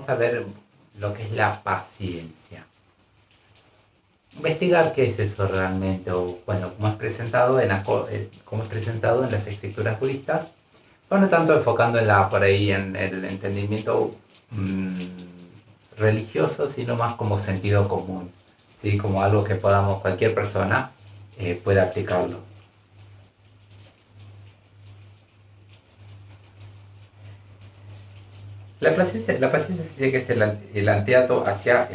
vamos a ver lo que es la paciencia. Investigar qué es eso realmente, o bueno, cómo es presentado cómo es presentado en las escrituras budistas, pero no tanto enfocando por ahí en el entendimiento religioso, sino más como sentido común, ¿sí? Como algo que cualquier persona pueda aplicarlo. La paciencia se dice que es el antídoto hacia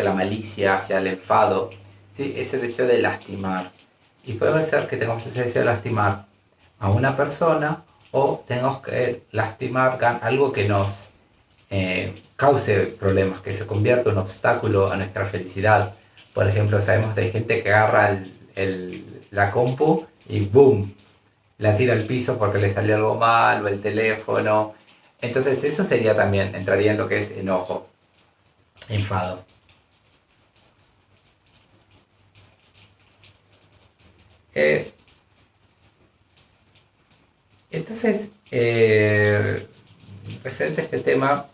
la malicia, hacia el enfado, ¿sí? Ese deseo de lastimar. Y puede ser que tengamos ese deseo de lastimar a una persona o tengamos que lastimar algo que nos cause problemas, que se convierta en un obstáculo a nuestra felicidad. Por ejemplo, sabemos de gente que agarra la compu y ¡boom!, la tira al piso porque le salió algo mal, o el teléfono. Entonces eso entraría en lo que es enojo, enfado. Entonces, referente a este tema,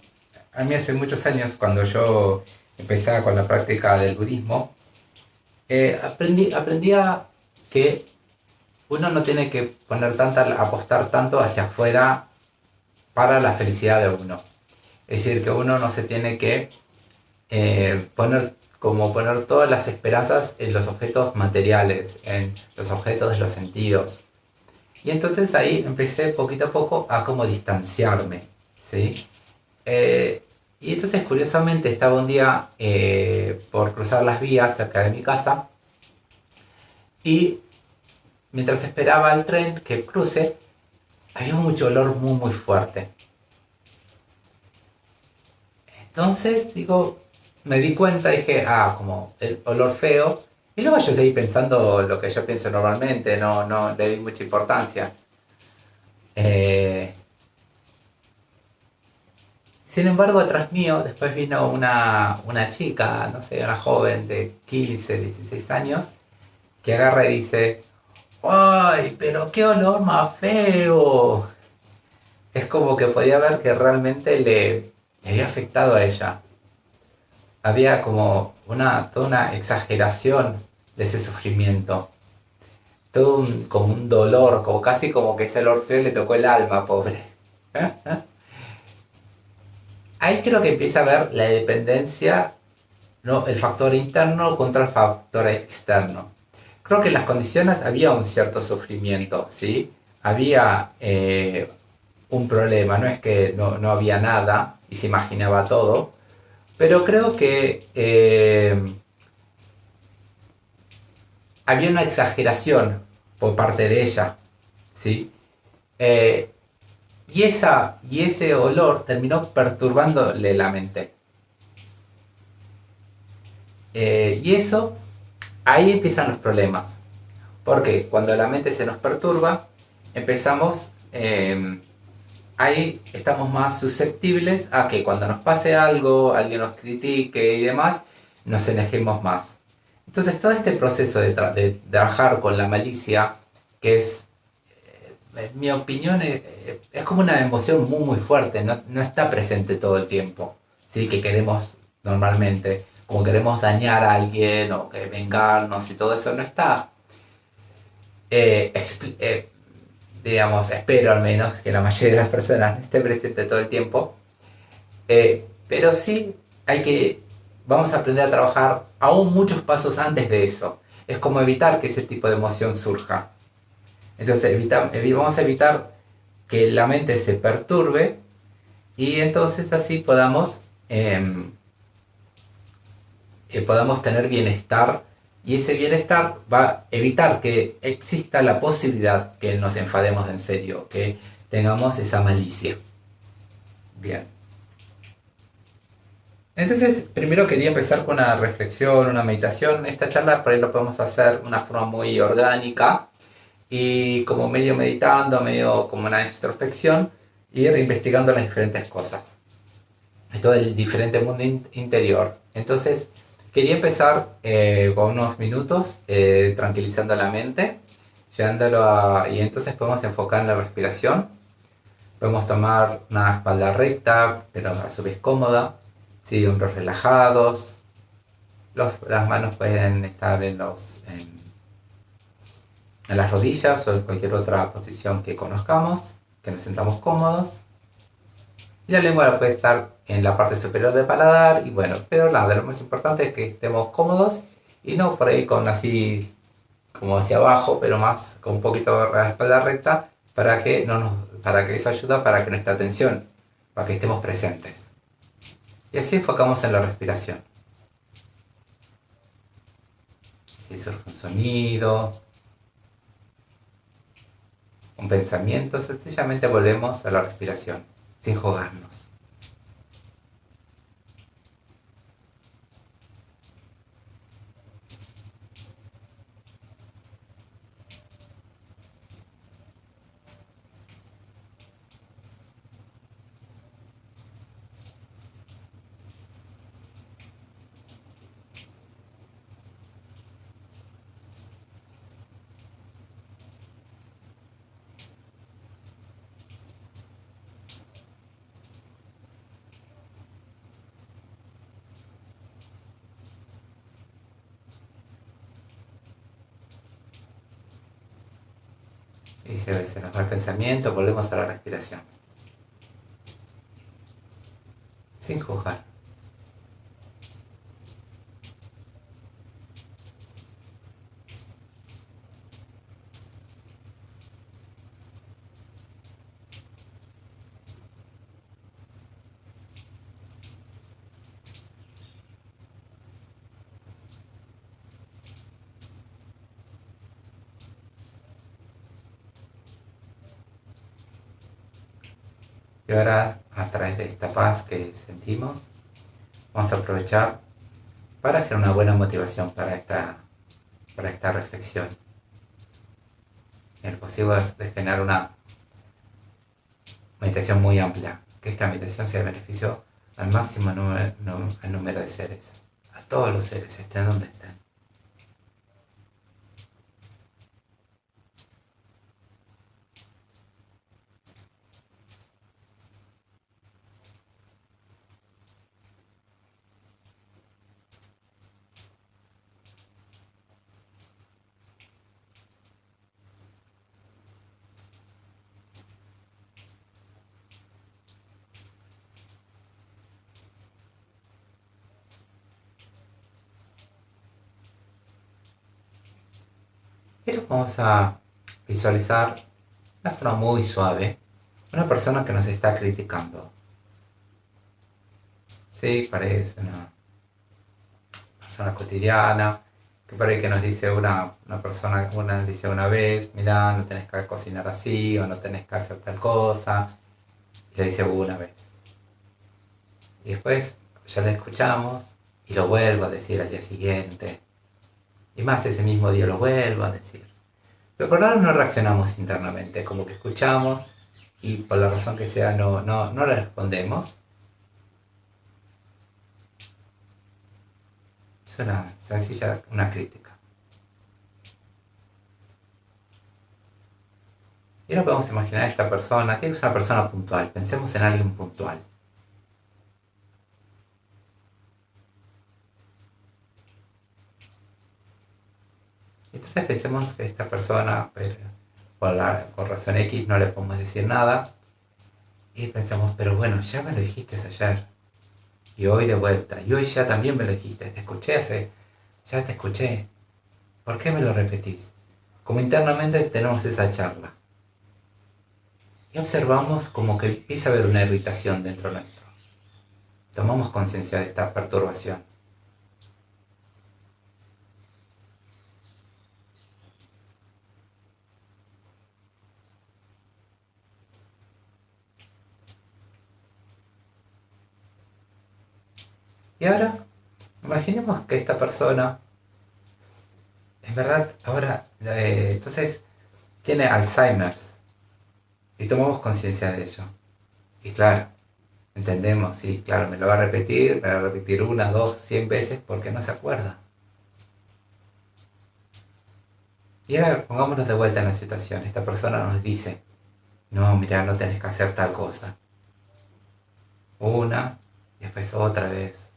a mí hace muchos años, cuando yo empezaba con la práctica del budismo, aprendí a que uno no tiene que apostar tanto hacia afuera para la felicidad de uno. Es decir, que uno no se tiene que poner todas las esperanzas en los objetos materiales, en los objetos de los sentidos. Y entonces ahí empecé poquito a poco a como distanciarme, ¿sí? Y entonces curiosamente estaba un día por cruzar las vías cerca de mi casa y mientras esperaba el tren que cruce, había mucho olor muy muy fuerte. Entonces, me di cuenta, dije, como el olor feo. Y luego yo seguí pensando lo que yo pienso normalmente, no le di mucha importancia. Sin embargo, atrás mío, después vino una chica, no sé, una joven de 15, 16 años, que agarra y dice, ¡ay, pero qué olor más feo! Es como que podía ver que realmente le había afectado a ella. Había como toda una exageración de ese sufrimiento. Como un dolor, como casi como que ese olor feo le tocó el alma, pobre. Ahí creo que empieza a ver la dependencia, ¿no? El factor interno contra el factor externo. Creo que en las condiciones había un cierto sufrimiento, ¿sí? Había un problema, no es que no había nada y se imaginaba todo, pero creo que había una exageración por parte de ella, ¿sí? Y ese olor terminó perturbándole la mente. Y eso, ahí empiezan los problemas. Porque cuando la mente se nos perturba, ahí estamos más susceptibles a que cuando nos pase algo, alguien nos critique y demás, nos enojemos más. Entonces todo este proceso de trabajar con la malicia, que es, en mi opinión, es como una emoción muy muy fuerte, no está presente todo el tiempo, ¿sí? Que queremos normalmente, como queremos dañar a alguien o vengarnos y todo eso, no está, digamos, espero al menos que la mayoría de las personas no esté presente todo el tiempo, pero sí vamos a aprender a trabajar aún muchos pasos antes de eso. Es como evitar que ese tipo de emoción surja. Entonces vamos a evitar que la mente se perturbe y entonces así podamos tener bienestar, y ese bienestar va a evitar que exista la posibilidad que nos enfademos en serio, que tengamos esa malicia. Bien. Entonces, primero quería empezar con una reflexión, una meditación. Esta charla por ahí lo podemos hacer de una forma muy orgánica y como medio meditando, medio como una introspección, ir investigando las diferentes cosas, todo el diferente mundo interior. Entonces, quería empezar con unos minutos tranquilizando la mente, y entonces podemos enfocar en la respiración. Podemos tomar una espalda recta, pero a su vez cómoda, ¿sí? Hombros relajados. Las manos pueden estar en las rodillas o en cualquier otra posición que conozcamos, que nos sentamos cómodos. Y la lengua puede estar en la parte superior del paladar, y bueno, pero nada, lo más importante es que estemos cómodos y no por ahí con así como hacia abajo, pero más con un poquito de la espalda recta, para que eso ayuda para que nuestra atención, para que estemos presentes. Y así enfocamos en la respiración. Si surge un sonido, un pensamiento, sencillamente volvemos a la respiración, sin juzgarnos. Y si a veces nos va el pensamiento, volvemos a la respiración, sin juzgar. Y ahora, a través de esta paz que sentimos, vamos a aprovechar para crear una buena motivación para esta reflexión. El posible es de generar una meditación muy amplia, que esta meditación sea de beneficio al máximo número de seres, a todos los seres, estén donde estén. Y lo vamos a visualizar de una forma muy suave, una persona que nos está criticando. Sí, parece una persona cotidiana, que por ahí que nos dice una persona, nos dice una vez, mirá, no tenés que cocinar así, o no tenés que hacer tal cosa, y lo dice una vez. Y después ya lo escuchamos y lo vuelvo a decir al día siguiente. Y más ese mismo día lo vuelvo a decir. Pero por ahora no reaccionamos internamente, como que escuchamos y por la razón que sea no le respondemos. Es una sencilla, una crítica. Y ahora podemos imaginar a esta persona, tiene que ser una persona puntual, pensemos en alguien puntual. Entonces pensemos que esta persona, por razón X, no le podemos decir nada. Y pensamos, pero bueno, ya me lo dijiste ayer. Y hoy de vuelta. Y hoy ya también me lo dijiste. Ya te escuché. ¿Por qué me lo repetís? Como internamente tenemos esa charla. Y observamos como que empieza a haber una irritación dentro nuestro. Tomamos conciencia de esta perturbación. Y ahora, imaginemos que esta persona, en verdad, ahora, entonces, tiene Alzheimer's. Y tomamos conciencia de ello. Y claro, entendemos, sí, claro, me lo va a repetir 1, 2, 100 veces porque no se acuerda. Y ahora pongámonos de vuelta en la situación. Esta persona nos dice, No, mira, no tenés que hacer tal cosa. Una, y después otra vez.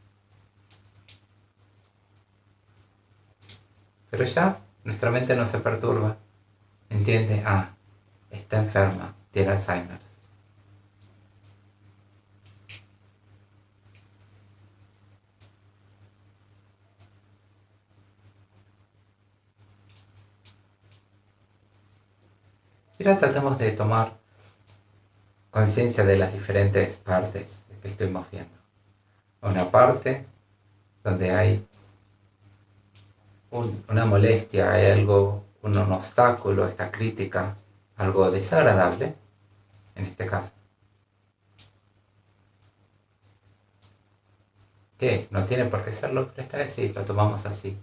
Pero ya nuestra mente no se perturba. Entiende, está enferma, tiene Alzheimer. Y ahora tratemos de tomar conciencia de las diferentes partes que estuvimos viendo. Una parte donde hay una molestia, hay algo, un obstáculo, esta crítica, algo desagradable, en este caso. Que no tiene por qué serlo, pero esta vez sí, lo tomamos así,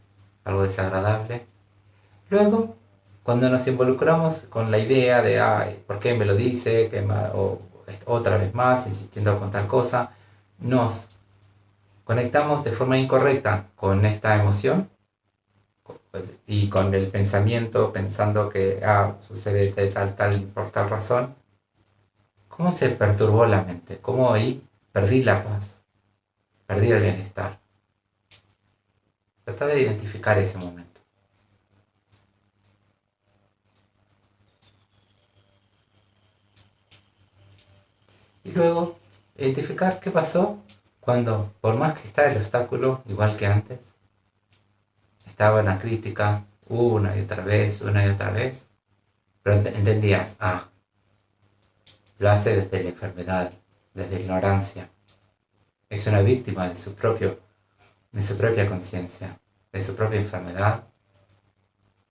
algo desagradable. Luego, cuando nos involucramos con la idea de, ¿por qué me lo dice? O otra vez más, insistiendo con tal cosa, nos conectamos de forma incorrecta con esta emoción y con el pensamiento, pensando que sucede de tal por tal razón. ¿Cómo se perturbó la mente? ¿Cómo ahí perdí la paz? Perdí el bienestar. Trata de identificar ese momento. Y luego, identificar qué pasó cuando, por más que está el obstáculo, igual que antes, estaba en la crítica una y otra vez, pero entendías, lo hace desde la enfermedad, desde la ignorancia. Es una víctima de su propia conciencia, de su propia enfermedad.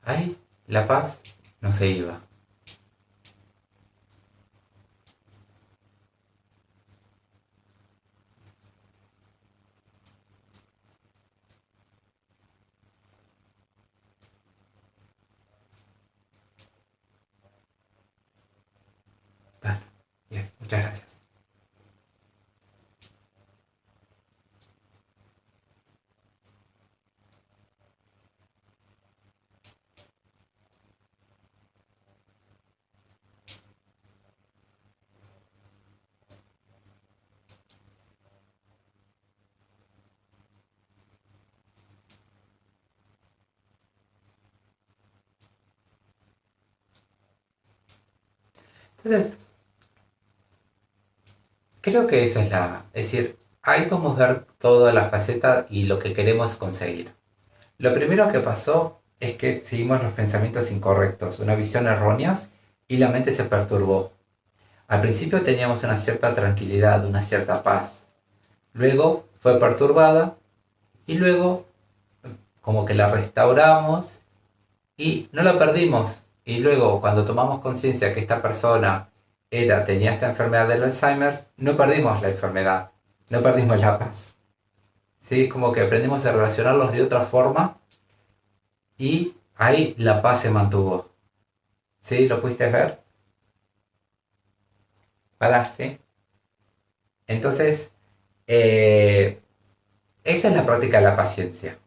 Ahí la paz no se iba. Bueno, bien, muchas gracias. Entonces, creo que eso es es decir, ahí podemos ver toda la faceta y lo que queremos conseguir. Lo primero que pasó es que seguimos los pensamientos incorrectos, una visión errónea y la mente se perturbó. Al principio teníamos una cierta tranquilidad, una cierta paz. Luego fue perturbada y luego como que la restauramos y no la perdimos. Y luego cuando tomamos conciencia que esta persona tenía esta enfermedad del Alzheimer, no perdimos la enfermedad, no perdimos la paz. ¿Sí? Como que aprendimos a relacionarlos de otra forma y ahí la paz se mantuvo. ¿Sí? ¿Lo pudiste ver? ¿Verdad? ¿Sí? Entonces, esa es la práctica de la paciencia.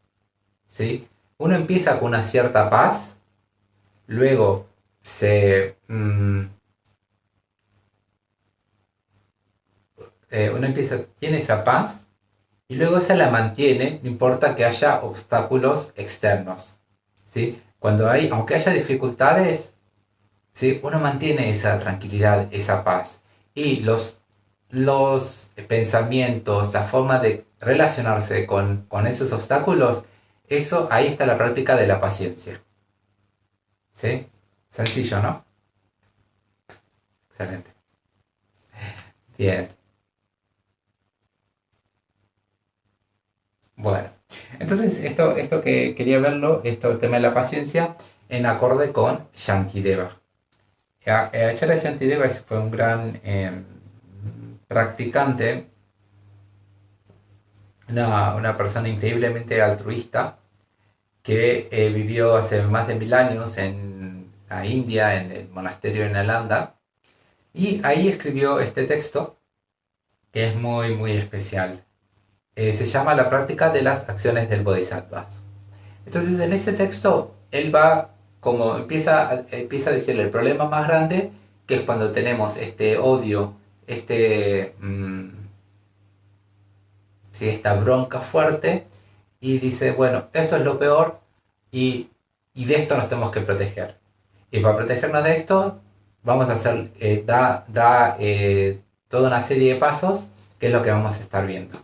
¿Sí? Uno empieza con una cierta paz, luego uno tiene esa paz y luego esa la mantiene, no importa que haya obstáculos externos. ¿Sí? Aunque haya dificultades, ¿sí? Uno mantiene esa tranquilidad, esa paz. Y los pensamientos, la forma de relacionarse con esos obstáculos, ahí está la práctica de la paciencia. ¿Sí? Sencillo, ¿no? Excelente. Bien. Bueno. Entonces, esto que quería verlo, el tema de la paciencia, en acorde con Shantideva. Acharya Shantideva fue un gran practicante, una persona increíblemente altruista que vivió hace más de 1000 años en la India, en el monasterio en Nalanda, y ahí escribió este texto que es muy, muy especial. Se llama La práctica de las acciones del Bodhisattva. Entonces, en ese texto, él va, como empieza a decirle, el problema más grande que es cuando tenemos este odio, este, sí, esta bronca fuerte, y dice, bueno, esto es lo peor y, y de esto nos tenemos que proteger. Y para protegernos de esto, vamos a hacer, toda una serie de pasos, que es lo que vamos a estar viendo.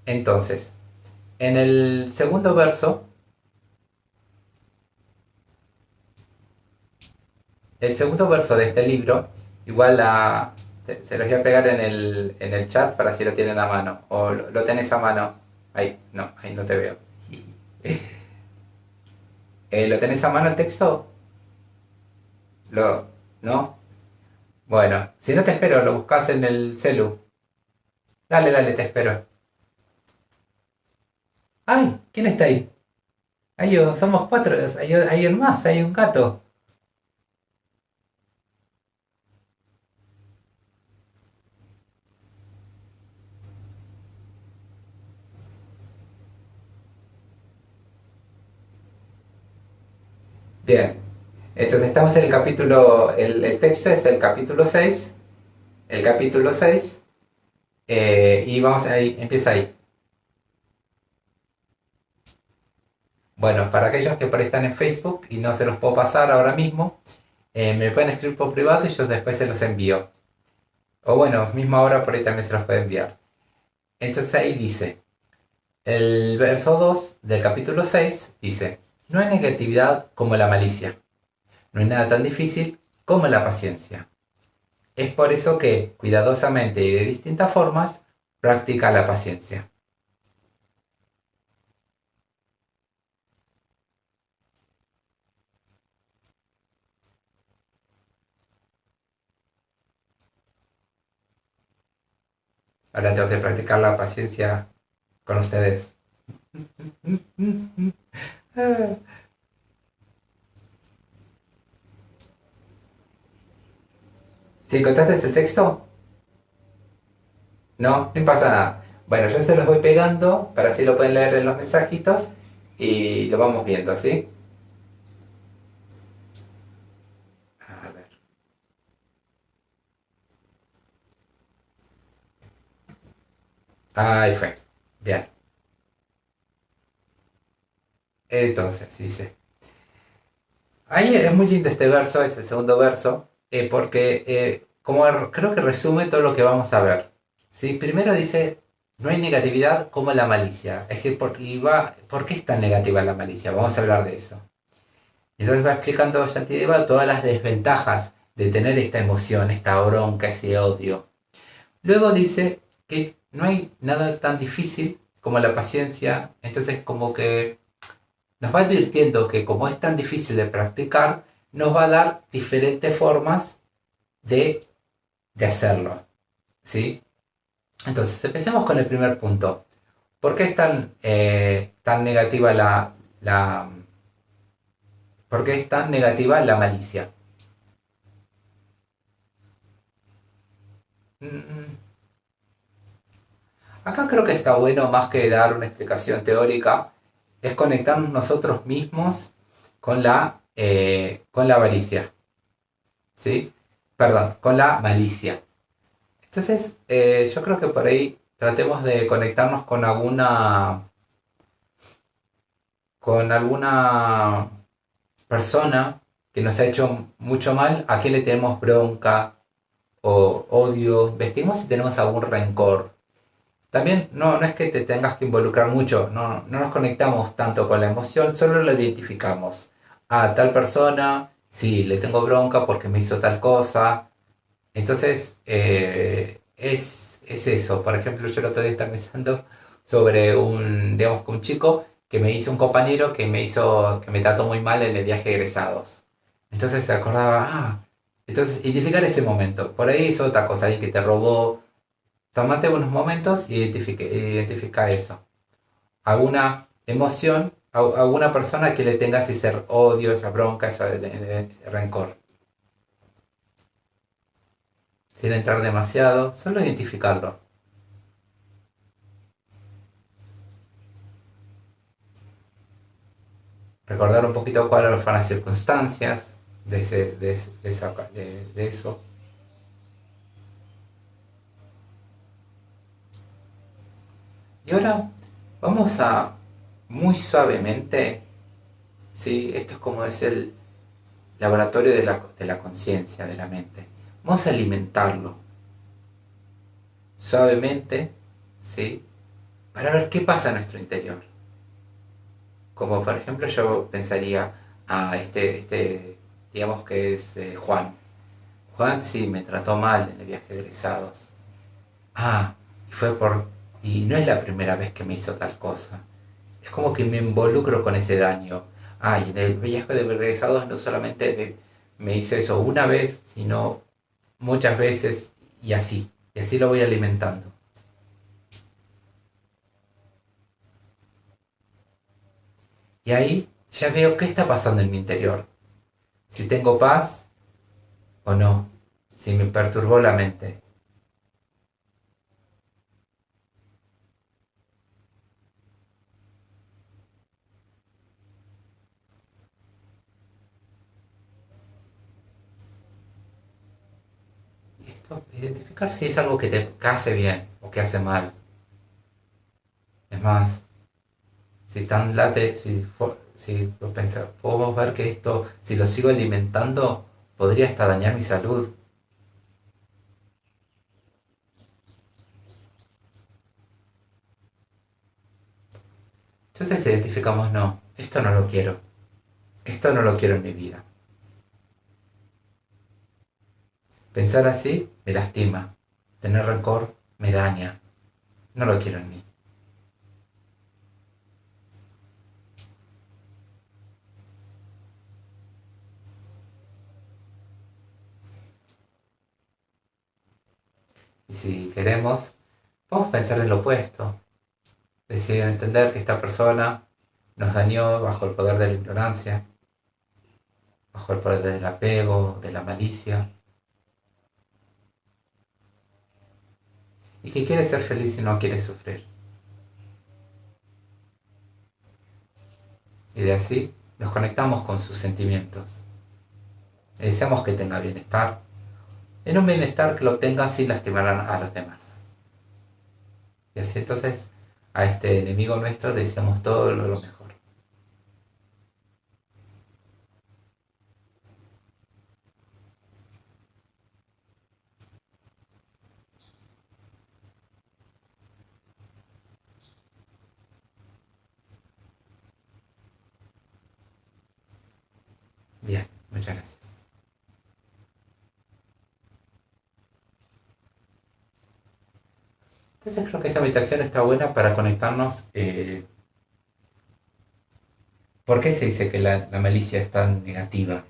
Entonces, en el segundo verso de este libro, igual se los voy a pegar en el chat para si lo tienen a mano, o lo tenés a mano. Ahí no te veo. ¿Lo tenés a mano el texto? ¿No? Bueno, si no te espero, lo buscas en el celu. Dale, dale, te espero. ¡Ay! ¿Quién está ahí? Somos cuatro, hay un más, hay un gato. Bien, entonces estamos en el capítulo, el texto es el capítulo 6 y vamos ahí, empieza ahí. Bueno, para aquellos que por ahí están en Facebook y no se los puedo pasar ahora mismo, me pueden escribir por privado y yo después se los envío. O bueno, mismo ahora por ahí también se los puedo enviar. Entonces ahí dice, el verso 2 del capítulo 6 dice, no hay negatividad como la malicia, no hay nada tan difícil como la paciencia. Es por eso que, cuidadosamente y de distintas formas, practica la paciencia. Ahora tengo que practicar la paciencia con ustedes. ¿Sí encontraste el texto? No pasa nada. Bueno, yo se los voy pegando para así lo pueden leer en los mensajitos y lo vamos viendo, ¿sí? A ver. Ahí fue. Bien. Entonces, dice. Ahí es muy lindo este verso, es el segundo verso, porque creo que resume todo lo que vamos a ver. ¿Sí? Primero dice, no hay negatividad como la malicia. Es decir, ¿por qué es tan negativa la malicia? Vamos a hablar de eso. Entonces va explicando Shantideva todas las desventajas de tener esta emoción, esta bronca, ese odio. Luego dice que no hay nada tan difícil como la paciencia, entonces como que nos va advirtiendo que como es tan difícil de practicar, nos va a dar diferentes formas de, de hacerlo, ¿sí? Entonces, empecemos con el primer punto. ¿Por qué es tan negativa la, por qué es tan negativa la malicia? Mm, Acá creo que está bueno, más que dar una explicación teórica, es conectarnos nosotros mismos con la avaricia, ¿sí? Perdón, con la malicia. Entonces, yo creo que por ahí tratemos de conectarnos con alguna persona que nos ha hecho mucho mal, a quien le tenemos bronca o odio, vestimos si tenemos algún rencor. También no es que te tengas que involucrar mucho, no nos conectamos tanto con la emoción, solo lo identificamos. A tal persona, sí, le tengo bronca porque me hizo tal cosa. Entonces, es eso. Por ejemplo, yo el otro día estaba pensando sobre digamos, que un chico que me hizo un compañero que me trató muy mal en el viaje de egresados. Entonces se acordaba, entonces identificar ese momento. Por ahí es otra cosa, alguien que te robó. Tómate unos momentos y identifica eso. Alguna emoción, alguna persona que le tengas ese odio, esa bronca, ese rencor. Sin entrar demasiado, solo identificarlo. Recordar un poquito cuáles fueron las circunstancias. de eso. Y ahora vamos a muy suavemente, ¿sí? Esto es como es el laboratorio de la conciencia, de la mente. Vamos a alimentarlo suavemente, ¿sí? Para ver qué pasa en nuestro interior. Como por ejemplo yo pensaría, digamos que es Juan. Juan sí me trató mal en el viaje de egresados. Ah, y fue por... Y no es la primera vez que me hizo tal cosa. Es como que me involucro con ese daño. Ah, y en el viaje de egresados no solamente me hizo eso una vez, sino muchas veces y así. Y así lo voy alimentando. Y ahí ya veo qué está pasando en mi interior. Si tengo paz o no. Si me perturbó la mente. Y esto, identificar si es algo que hace bien o que hace mal. Es más, si tan late, si lo podemos ver que esto, si lo sigo alimentando, podría hasta dañar mi salud. Entonces identificamos, no, esto no lo quiero en mi vida. Pensar así me lastima, tener rencor me daña, no lo quiero en mí. Y si queremos, podemos pensar en lo opuesto, es decir, entender que esta persona nos dañó bajo el poder de la ignorancia, bajo el poder del apego, de la malicia, y que quiere ser feliz y no quiere sufrir. Y de así nos conectamos con sus sentimientos. Le deseamos que tenga bienestar, en un bienestar que lo obtenga sin lastimar a los demás. Y así entonces a este enemigo nuestro le deseamos todo lo mejor. Bien, muchas gracias. Entonces creo que esa meditación está buena para conectarnos. ¿Por qué se dice que la malicia es tan negativa?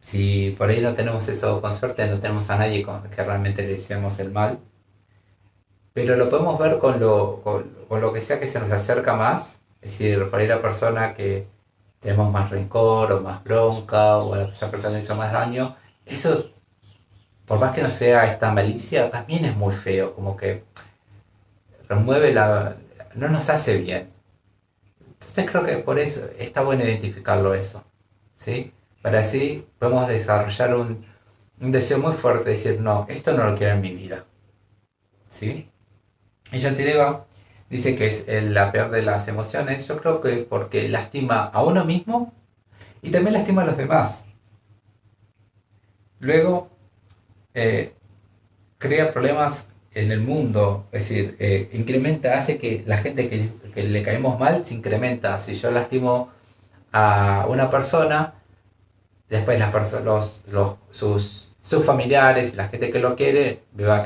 Si por ahí no tenemos eso con suerte, no tenemos a nadie que realmente le deseemos el mal, pero lo podemos ver con lo que sea que se nos acerca más, es decir, por ahí la persona que tenemos más rencor o más bronca o a esa persona le hizo más daño, eso, por más que no sea esta malicia, también es muy feo, como que remueve no nos hace bien. Entonces creo que por eso está bueno identificarlo eso, ¿sí? Para así podemos desarrollar un deseo muy fuerte de decir, no, esto no lo quiero en mi vida, ¿sí? Y Shantideva dice que es la peor de las emociones, yo creo que porque lastima a uno mismo y también lastima a los demás. Luego, eh, crea problemas en el mundo, es decir, incrementa, hace que la gente que le caemos mal se incrementa. Si yo lastimo a una persona, después sus familiares, la gente que lo quiere,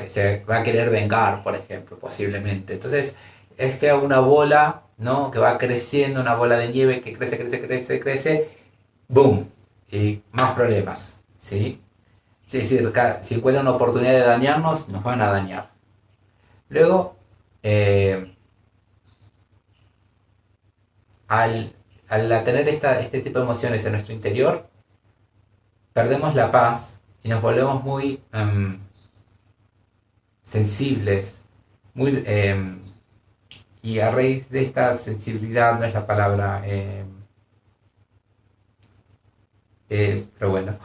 se va a querer vengar, por ejemplo, posiblemente. Entonces, es que una bola, ¿no? Que va creciendo, una bola de nieve que crece, crece, crece, crece, ¡boom! Y más problemas, ¿sí? Sí, es decir, si encuentran una oportunidad de dañarnos, nos van a dañar. Luego, eh, al, al tener este tipo de emociones en nuestro interior, perdemos la paz y nos volvemos muy sensibles, muy, y a raíz de esta sensibilidad, no es la palabra, pero bueno,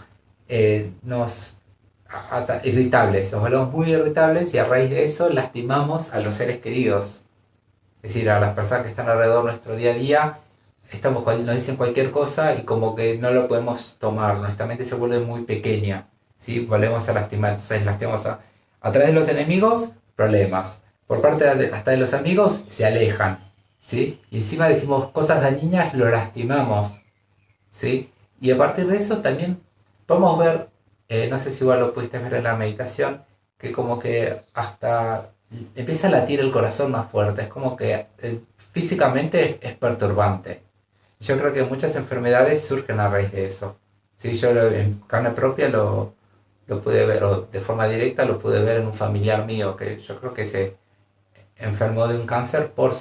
irritables, nos volvemos muy irritables y a raíz de eso lastimamos a los seres queridos, es decir, a las personas que están alrededor de nuestro día a día. Nos dicen cualquier cosa y como que no lo podemos tomar, nuestra mente se vuelve muy pequeña, ¿sí? Volvemos a lastimar, entonces lastimamos a través de los enemigos, problemas. Por parte hasta de los amigos, se alejan, ¿sí? Y encima decimos cosas dañinas, lo lastimamos, ¿sí? Y a partir de eso también podemos ver, no sé si igual lo pudiste ver en la meditación, que como que hasta empieza a latir el corazón más fuerte, es como que físicamente es perturbante. Yo creo que muchas enfermedades surgen a raíz de eso. Sí, en carne propia lo pude ver, o de forma directa lo pude ver en un familiar mío, que yo creo que se enfermó de un cáncer por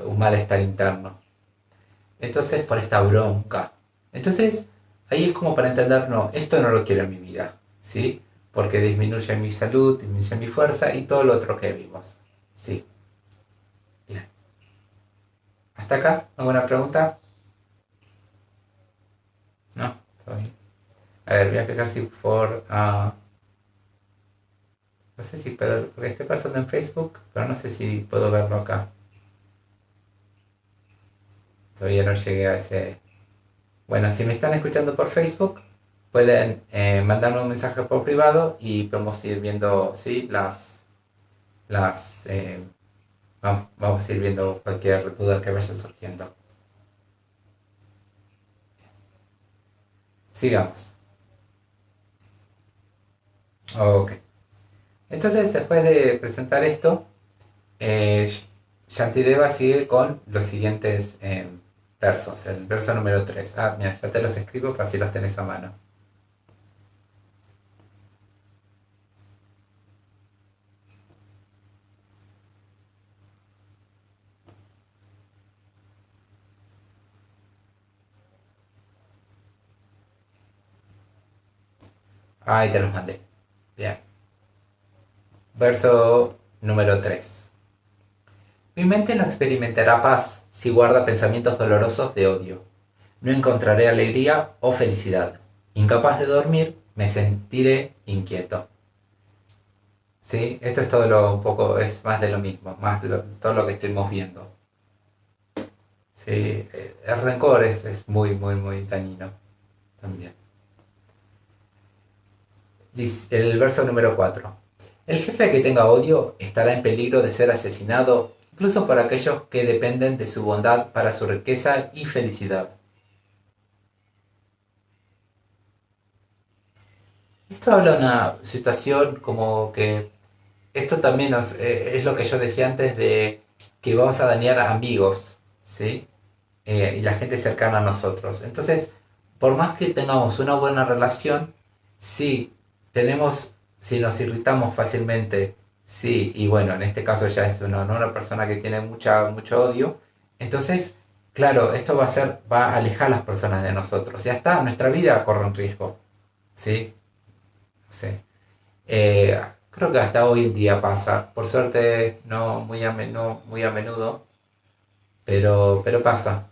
un malestar interno. Entonces, por esta bronca. Entonces, ahí es como para entender, no, esto no lo quiero en mi vida, ¿sí? Porque disminuye mi salud, disminuye mi fuerza y todo lo otro que vimos. Sí, bien. ¿Hasta acá? ¿Alguna pregunta? No, todo bien. A ver, voy a clicar si por... no sé si puedo, porque estoy pasando en Facebook, pero no sé si puedo verlo acá. Todavía no llegué a ese... Bueno, si me están escuchando por Facebook, pueden mandarme un mensaje por privado y podemos ir viendo, sí, las vamos a ir viendo cualquier duda que vaya surgiendo. Sigamos. Ok. Entonces, después de presentar esto, eh, Shantideva sigue con los siguientes versos. El verso número 3. Mira, ya te los escribo para si los tenés a mano. Ahí te los mandé. Bien. Verso número 3. Mi mente no experimentará paz si guarda pensamientos dolorosos de odio. No encontraré alegría o felicidad. Incapaz de dormir, me sentiré inquieto. ¿Sí? Esto es todo un poco, es más de lo mismo, todo lo que estuvimos viendo. ¿Sí? El rencor es muy, muy, muy dañino también. Dice el verso número 4. El jefe que tenga odio estará en peligro de ser asesinado, incluso por aquellos que dependen de su bondad para su riqueza y felicidad. Esto habla de una situación como que esto también es lo que yo decía antes de que vamos a dañar a amigos, ¿sí? Y la gente cercana a nosotros. Entonces, por más que tengamos una buena relación, si si nos irritamos fácilmente, sí, y bueno, en este caso ya es una persona que tiene mucho odio, entonces, claro, esto va a alejar a las personas de nosotros. Ya está, nuestra vida corre un riesgo, ¿sí? Sí. Eh, Creo que hasta hoy en día pasa. Por suerte, no no muy a menudo, pero pasa.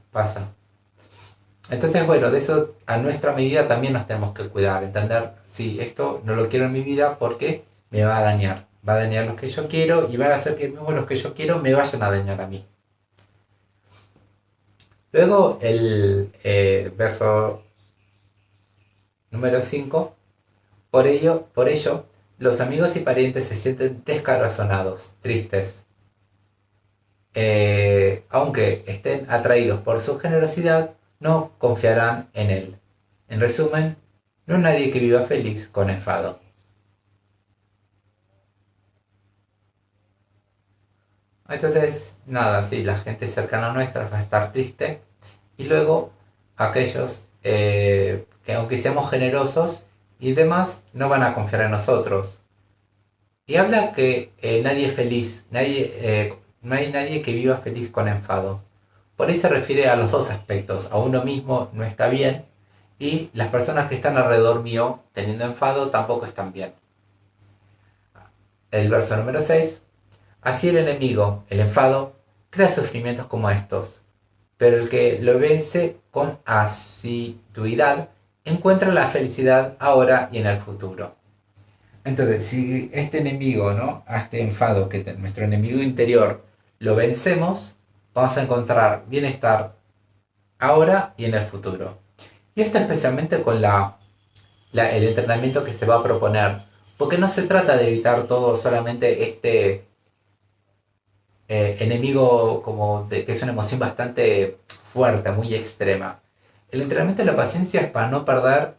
Entonces, bueno, de eso a nuestra medida también nos tenemos que cuidar, entender, sí, esto no lo quiero en mi vida porque me va a dañar los que yo quiero y van a hacer que mismo los que yo quiero me vayan a dañar a mí. Luego el verso número 5. Por ello, los amigos y parientes se sienten descorazonados, tristes, aunque estén atraídos por su generosidad, no confiarán en él. En resumen, no hay nadie que viva feliz con enfado. Entonces, nada, sí, la gente cercana a nuestra va a estar triste. Y luego, aquellos que aunque seamos generosos y demás, no van a confiar en nosotros. Y habla que nadie es feliz, no hay nadie que viva feliz con enfado. Por ahí se refiere a los dos aspectos. A uno mismo no está bien y las personas que están alrededor mío teniendo enfado tampoco están bien. El verso número 6. Así el enemigo, el enfado, crea sufrimientos como estos. pero el que lo vence con asiduidad encuentra la felicidad ahora y en el futuro. Entonces, si este enemigo, ¿no? A este enfado nuestro enemigo interior lo vencemos, vamos a encontrar bienestar ahora y en el futuro. Y esto especialmente con el entrenamiento que se va a proponer, porque no se trata de evitar todo solamente este enemigo que es una emoción bastante fuerte, muy extrema. El entrenamiento de la paciencia es para no perder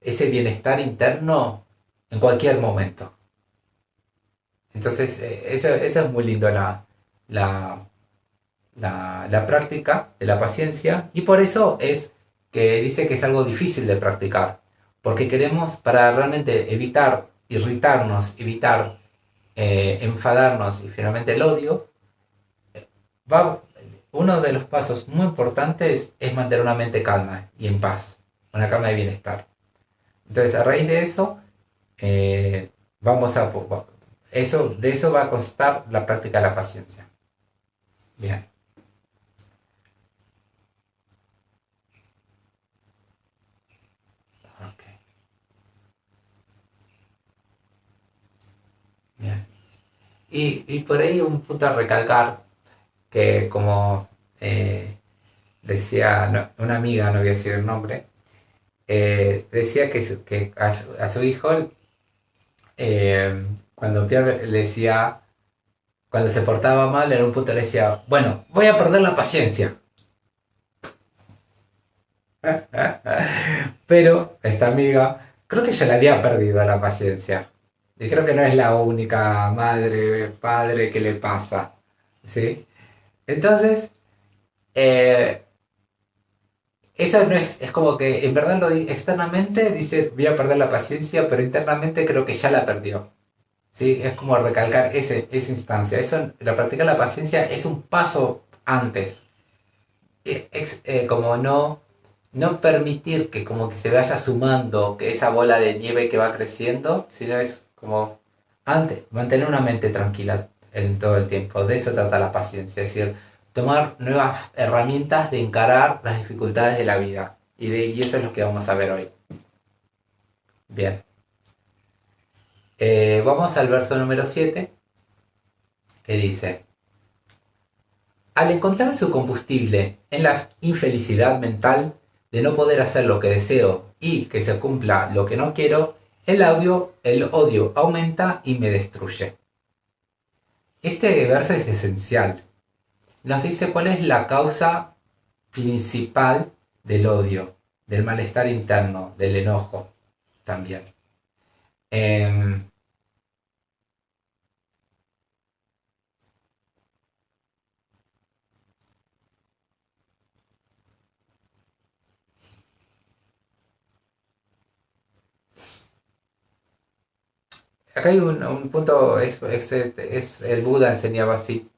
ese bienestar interno en cualquier momento. Entonces, eso es muy lindo la, la práctica de la paciencia, y por eso es que dice que es algo difícil de practicar, porque queremos, para realmente evitar irritarnos, evitar enfadarnos y finalmente el odio, va, uno de los pasos muy importantes es mantener una mente calma y en paz, una calma de bienestar. Entonces, a raíz de eso, eh, vamos a... de eso va a constar la práctica de la paciencia. Bien. Ok. Bien. Y por ahí un punto a recalcar que como decía una amiga, no voy a decir el nombre, decía que a su hijo cuando pierde, le decía, cuando se portaba mal, en un punto le decía, bueno, voy a perder la paciencia. Pero esta amiga, creo que ya le había perdido la paciencia. Y creo que no es la única madre, padre que le pasa. ¿Sí? Entonces, eh, eso no es como que en verdad externamente dice voy a perder la paciencia, pero internamente creo que ya la perdió. ¿Sí? Es como recalcar esa instancia. Eso, la practicar la paciencia es un paso antes. Como no permitir que como que se vaya sumando, que esa bola de nieve que va creciendo, sino es como antes, mantener una mente tranquila en todo el tiempo. De eso trata la paciencia, es decir, tomar nuevas herramientas de encarar las dificultades de la vida. Y eso es lo que vamos a ver hoy. Bien. Vamos al verso número 7 que dice, al encontrar su combustible en la infelicidad mental de no poder hacer lo que deseo y que se cumpla lo que no quiero, el odio aumenta y me destruye. Este verso es esencial. Nos dice cuál es la causa principal del odio, del malestar interno, del enojo también. Eh, Acá hay un punto, es el Buda enseñaba así,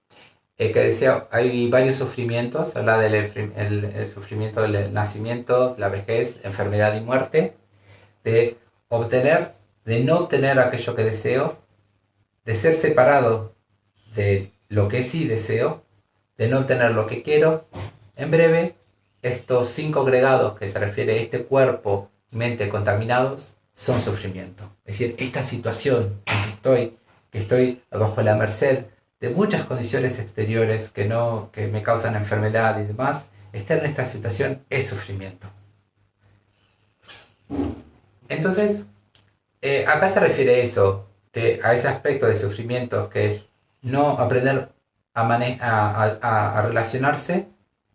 que decía, hay varios sufrimientos, habla del el sufrimiento del nacimiento, la vejez, enfermedad y muerte, de obtener, de no obtener aquello que deseo, de ser separado de lo que sí deseo, de no obtener lo que quiero. En breve, estos cinco agregados que se refiere a este cuerpo y mente contaminados son sufrimiento. Es decir, esta situación en que estoy bajo la merced de muchas condiciones exteriores que me causan enfermedad y demás, estar en esta situación es sufrimiento. Entonces, acá se refiere a eso, a ese aspecto de sufrimiento que es no aprender a relacionarse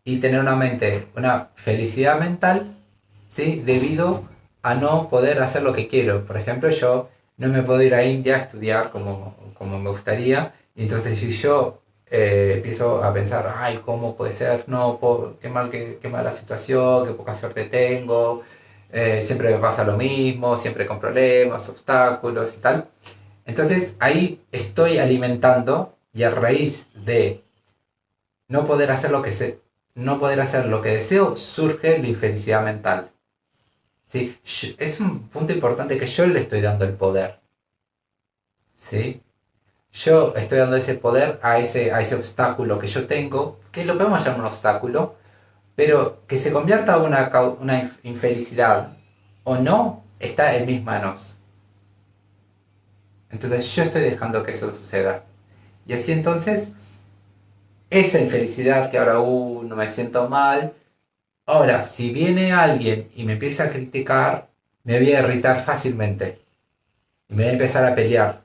y tener una felicidad mental, ¿sí? Debido a no poder hacer lo que quiero. Por ejemplo, yo no me puedo ir a India a estudiar como me gustaría, y entonces si yo empiezo a pensar, ay, ¿cómo puede ser? No, qué mala situación, qué poca suerte tengo, siempre me pasa lo mismo, siempre con problemas, obstáculos y tal. Entonces ahí estoy alimentando, y a raíz de no poder hacer no poder hacer lo que deseo, surge la infelicidad mental. ¿Sí? Es un punto importante que yo le estoy dando el poder. ¿Sí? yo estoy dando ese poder a ese obstáculo que yo tengo, que lo podemos llamar un obstáculo, pero que se convierta en una infelicidad o no, está en mis manos. Entonces yo estoy dejando que eso suceda. Y así entonces, esa infelicidad que ahora no me siento mal. Ahora, si viene alguien y me empieza a criticar, me voy a irritar fácilmente. Y me voy a empezar a pelear.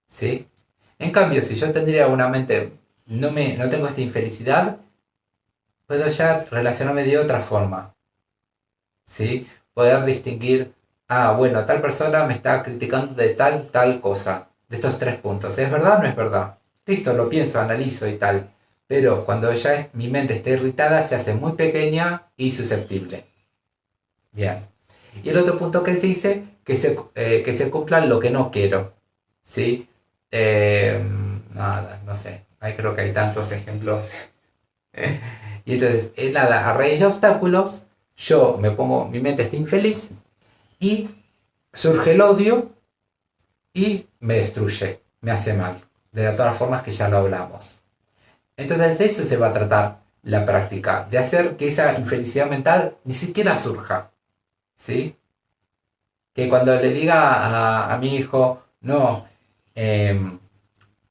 ¿Sí? En cambio, si yo tendría una mente, no tengo esta infelicidad, puedo ya relacionarme de otra forma. ¿Sí? Poder distinguir, bueno, tal persona me está criticando de tal cosa, de estos tres puntos. ¿Es verdad o no es verdad? Listo, lo pienso, analizo y tal. Pero cuando ya mi mente está irritada, se hace muy pequeña y susceptible. Bien. Y el otro punto que se dice, que se cumpla lo que no quiero. ¿Sí? Eh, Nada, no sé. Ahí creo que hay tantos ejemplos. Y entonces, nada, a raíz de obstáculos, mi mente está infeliz y surge el odio y me destruye, me hace mal, de todas las formas que ya lo hablamos. Entonces de eso se va a tratar la práctica, de hacer que esa infelicidad mental ni siquiera surja, ¿sí? Que cuando le diga a mi hijo, no, eh,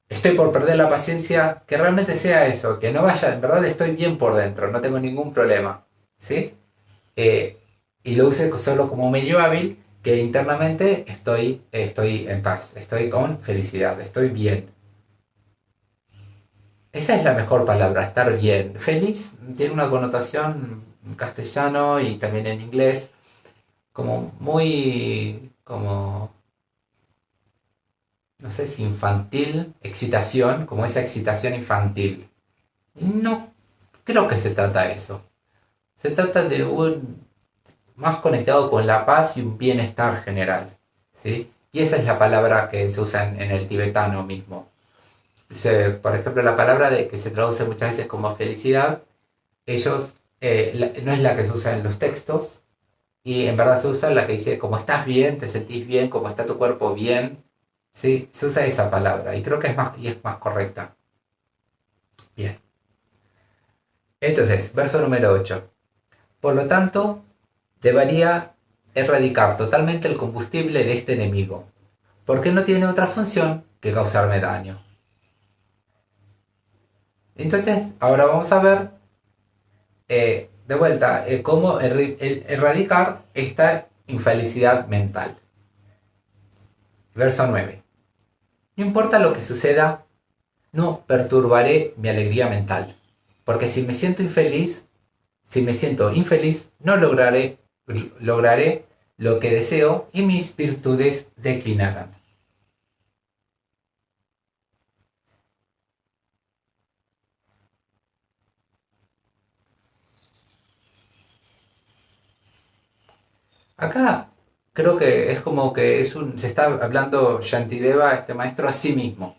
estoy por perder la paciencia, que realmente sea eso, que no vaya, en verdad estoy bien por dentro, no tengo ningún problema, ¿sí? eh, y lo use solo como medio hábil, que internamente estoy en paz, estoy con felicidad, estoy bien. Esa es la mejor palabra, estar bien. Feliz tiene una connotación en castellano y también en inglés, como muy, como, no sé si infantil, excitación, como esa excitación infantil. No creo que se trata de eso. Se trata de un más conectado con la paz y un bienestar general, ¿sí? Y esa es la palabra que se usa en el tibetano mismo. Por ejemplo, la palabra de que se traduce muchas veces como felicidad, ellos no es la que se usa en los textos, y en verdad se usa la que dice como estás bien, te sentís bien, como está tu cuerpo bien, ¿sí? Se usa esa palabra y creo que es más correcta. Bien. Entonces, verso número 8. Por lo tanto, debería erradicar totalmente el combustible de este enemigo, porque no tiene otra función que causarme daño. Entonces, ahora vamos a ver de vuelta cómo erradicar esta infelicidad mental. Verso 9. No importa lo que suceda, no perturbaré mi alegría mental, porque si me siento infeliz, no lograré lo que deseo y mis virtudes declinarán. Acá creo que es como que se está hablando Shantideva, este maestro, a sí mismo.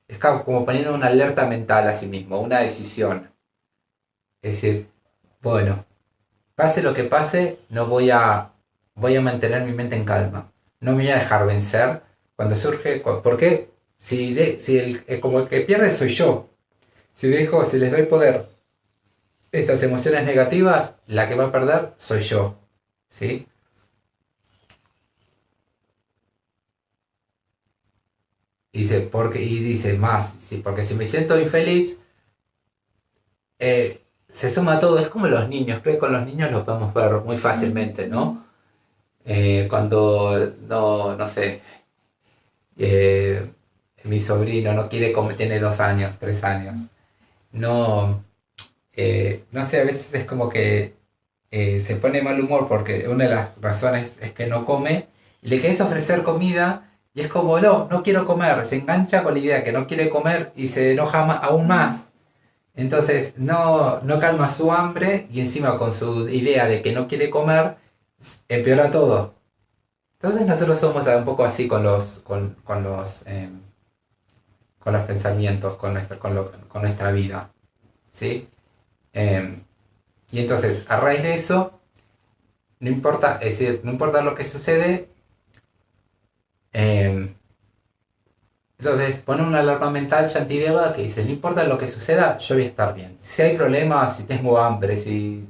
Es como poniendo una alerta mental a sí mismo, una decisión. Es decir, bueno, pase lo que pase, no voy a mantener mi mente en calma. No me voy a dejar vencer cuando surge. Porque como el que pierde soy yo. Si les doy poder estas emociones negativas, la que va a perder soy yo. ¿Sí? Y dice más, sí, porque si me siento infeliz, se suma todo, es como los niños, creo que con los niños lo podemos ver muy fácilmente, ¿no? Cuando, no sé, eh, mi sobrino no quiere comer, tiene 2 años, 3 años, no, no sé, a veces es como que se pone mal humor porque una de las razones es que no come, y le querés ofrecer comida, y es como, no quiero comer, se engancha con la idea que no quiere comer y se enoja aún más. Entonces no calma su hambre y encima con su idea de que no quiere comer, empeora todo. Entonces nosotros somos un poco así con los pensamientos, con nuestra vida. ¿Sí? Eh, y entonces, a raíz de eso, no importa, es decir, no importa lo que sucede, eh, Entonces pone una alarma mental Shantideva que dice, no importa lo que suceda, yo voy a estar bien. Si hay problemas, si tengo hambre, si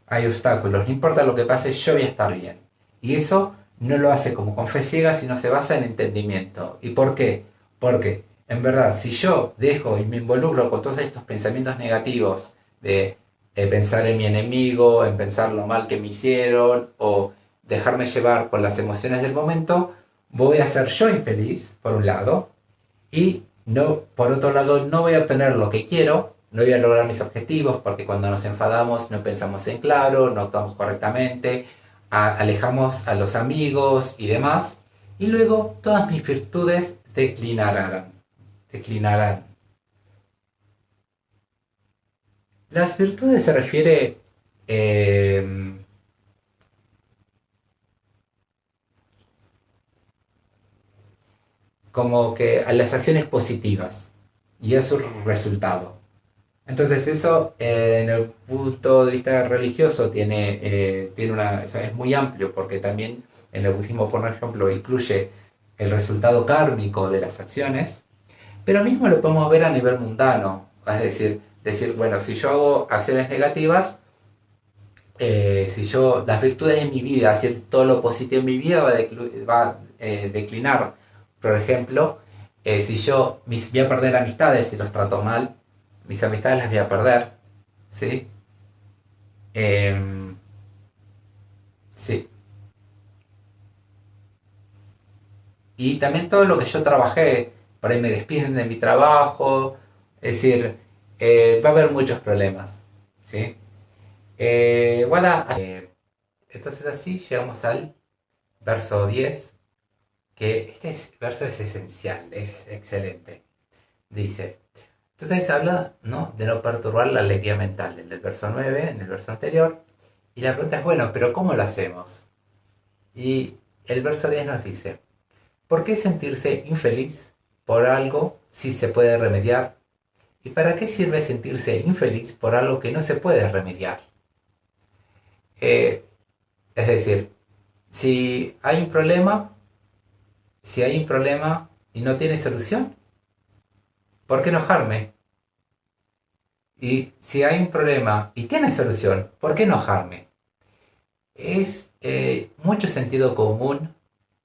hay obstáculos, no importa lo que pase, yo voy a estar bien. Y eso no lo hace como con fe ciega, sino se basa en entendimiento. ¿Y por qué? Porque, en verdad, si yo dejo y me involucro con todos estos pensamientos negativos de pensar en mi enemigo, en pensar lo mal que me hicieron, o dejarme llevar por las emociones del momento, voy a ser yo infeliz, por un lado, y no, por otro lado, no voy a obtener lo que quiero, no voy a lograr mis objetivos, porque cuando nos enfadamos no pensamos en claro, no actuamos correctamente, alejamos a los amigos y demás, y luego todas mis virtudes declinarán. declinarán. Las virtudes se refiere como que a las acciones positivas y a su resultado. Entonces eso en el punto de vista religioso tiene una, o sea, es muy amplio porque también en el budismo, por ejemplo, incluye el resultado kármico de las acciones, pero mismo lo podemos ver a nivel mundano, es decir, bueno, si yo hago acciones negativas, si yo, las virtudes de mi vida, es decir, todo lo positivo en mi vida va a declinar. Por ejemplo, si yo voy a perder amistades si los trato mal, mis amistades las voy a perder, ¿sí? Em, sí. Y también todo lo que yo trabajé, por ahí me despiden de mi trabajo, es decir, va a haber muchos problemas, ¿sí? Bueno, entonces así llegamos al verso 10 que verso es esencial, es excelente. Dice, entonces habla, ¿no?, de no perturbar la alegría mental en el verso 9 en el verso anterior, y la pregunta es, bueno, pero ¿cómo lo hacemos? Y el verso 10 nos dice, ¿por qué sentirse infeliz por algo si se puede remediar? ¿Y para qué sirve sentirse infeliz por algo que no se puede remediar? Eh, es decir, si hay un problema, si hay un problema y no tiene solución, ¿por qué enojarme? Y si hay un problema y tiene solución, ¿por qué enojarme? Es mucho sentido común,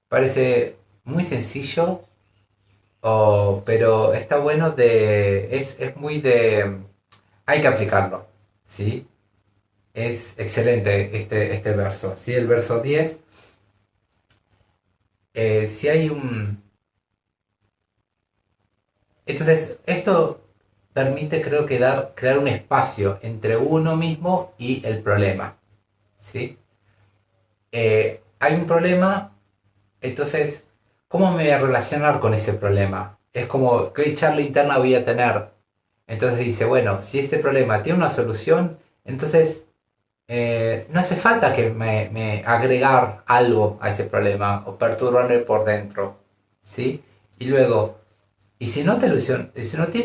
parece muy sencillo, pero está bueno es muy de... Hay que aplicarlo, ¿sí? Es excelente este verso, ¿sí? El verso 10 si hay un... Entonces, esto permite, creo que, crear un espacio entre uno mismo y el problema, ¿sí? Hay un problema, entonces, ¿cómo me voy a relacionar con ese problema? Es como, ¿qué charla interna voy a tener? Entonces dice, bueno, si este problema tiene una solución, entonces no hace falta que me agregar algo a ese problema o perturbarme por dentro, ¿sí? Y luego, y si no tiene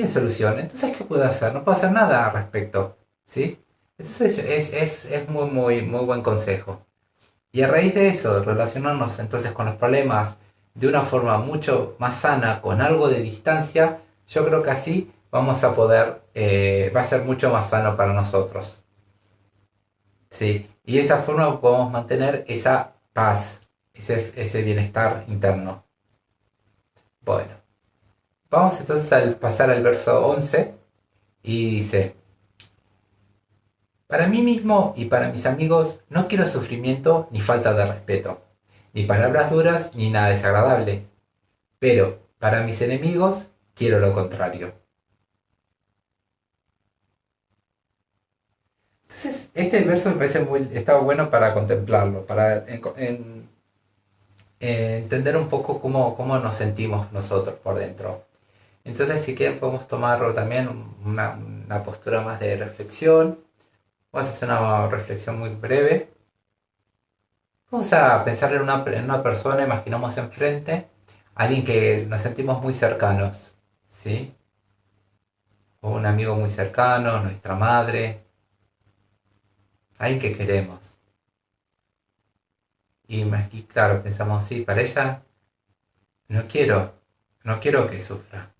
solución, entonces ¿qué puedo hacer? No puedo hacer nada al respecto, ¿sí? Entonces es muy, muy, muy buen consejo. Y a raíz de eso, relacionarnos entonces con los problemas de una forma mucho más sana, con algo de distancia, yo creo que así vamos a poder, va a ser mucho más sano para nosotros. ¿Sí? Y de esa forma podemos mantener esa paz, ese bienestar interno. Bueno, vamos entonces a pasar al verso 11 y dice, para mí mismo y para mis amigos no quiero sufrimiento ni falta de respeto, ni palabras duras ni nada desagradable. Pero para mis enemigos quiero lo contrario. Entonces, este verso me parece muy, está bueno para contemplarlo, para entender un poco cómo nos sentimos nosotros por dentro. Entonces, si quieren, podemos tomar también una postura más de reflexión. Vamos a hacer una reflexión muy breve. Vamos a pensar en una persona, imaginamos enfrente, alguien que nos sentimos muy cercanos, ¿sí? O un amigo muy cercano, nuestra madre, alguien que queremos. Y más que claro, pensamos, sí, para ella no quiero, no quiero que sufra,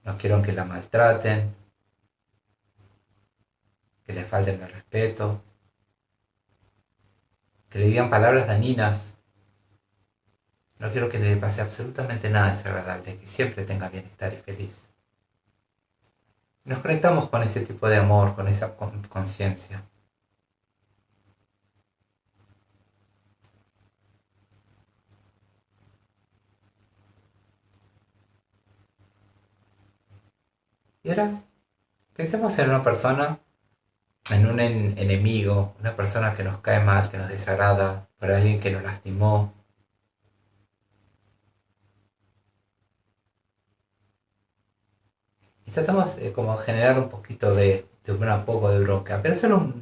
no quiero que la maltraten, que le falten el respeto, que le digan palabras dañinas. No quiero que le pase absolutamente nada desagradable, que siempre tenga bienestar y feliz. Nos conectamos con ese tipo de amor, con esa conciencia. Y ahora pensemos en una persona, en un enemigo, una persona que nos cae mal, que nos desagrada, por alguien que nos lastimó. Y tratamos como generar un poquito de un poco de bronca, pero solo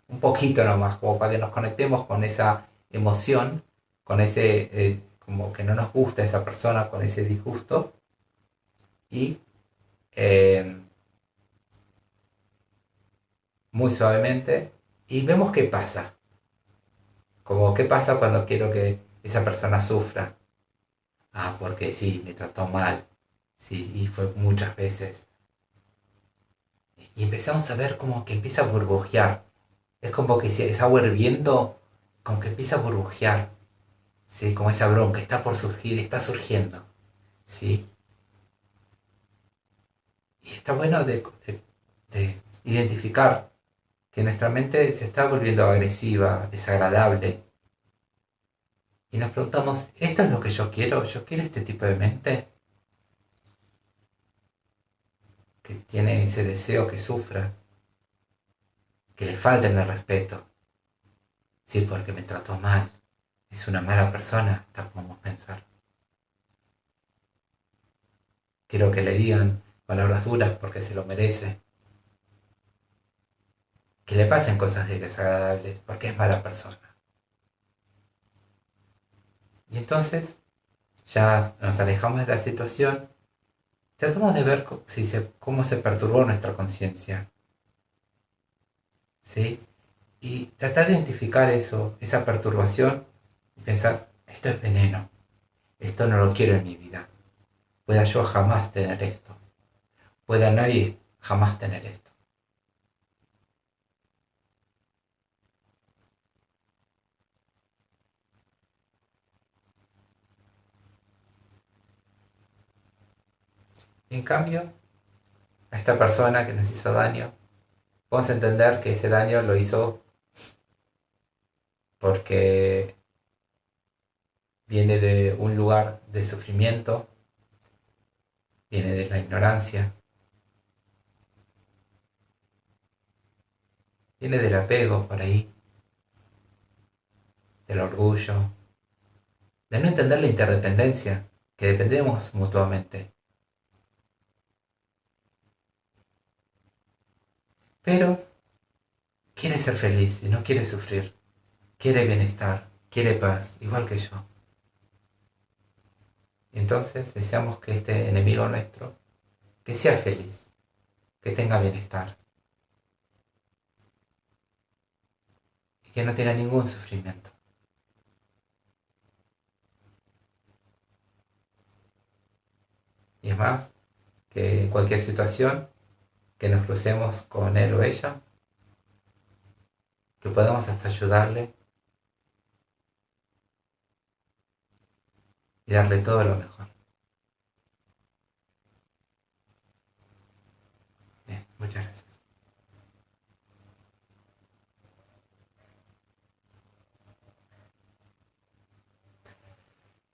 un poquito nomás, como para que nos conectemos con esa emoción, con ese, como que no nos gusta esa persona, con ese disgusto, y eh, muy suavemente, y vemos qué pasa, como qué pasa cuando quiero que esa persona sufra. Ah, porque sí, me trató mal, sí, y fue muchas veces. Y empezamos a ver como que empieza a burbujear, es como que si es agua hirviendo, como que empieza a burbujear, ¿sí? Como esa bronca, está por surgir, está surgiendo, ¿sí? Y está bueno de identificar que nuestra mente se está volviendo agresiva, desagradable. Y nos preguntamos, ¿esto es lo que yo quiero? ¿Yo quiero este tipo de mente que tiene ese deseo que sufra, que le falten el respeto? Sí, porque me trató mal. Es una mala persona, tal podemos pensar. Quiero que le digan palabras duras porque se lo merece. Que le pasen cosas desagradables porque es mala persona. Y entonces ya nos alejamos de la situación, tratamos de ver cómo se perturbó nuestra conciencia, ¿sí? Y tratar de identificar eso, esa perturbación, y pensar, esto es veneno, esto no lo quiero en mi vida, pueda yo jamás tener esto, pueda nadie jamás tener esto. Y en cambio, a esta persona que nos hizo daño, vamos a entender que ese daño lo hizo porque viene de un lugar de sufrimiento, viene de la ignorancia, viene del apego por ahí, del orgullo, de no entender la interdependencia, que dependemos mutuamente. Pero quiere ser feliz y no quiere sufrir, quiere bienestar, quiere paz, igual que yo. Entonces deseamos que este enemigo nuestro, que sea feliz, que tenga bienestar y que no tenga ningún sufrimiento. Y es más, que en cualquier situación que nos crucemos con él o ella, que podamos hasta ayudarle y darle todo lo mejor. Bien, muchas gracias.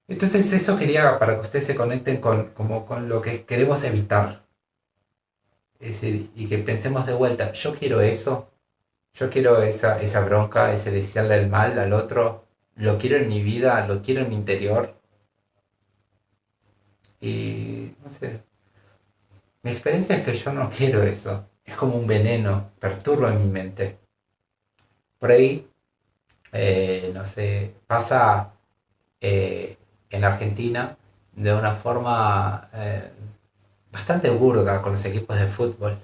Entonces eso quería para que ustedes se conecten como con lo que queremos evitar. Es decir, y que pensemos de vuelta, yo quiero eso, yo quiero esa bronca, ese desearle el mal al otro, lo quiero en mi vida, lo quiero en mi interior. Y no sé, mi experiencia es que yo no quiero eso. Es como un veneno, perturba mi mente. Por ahí, no sé, pasa en Argentina de una forma bastante burda con los equipos de fútbol,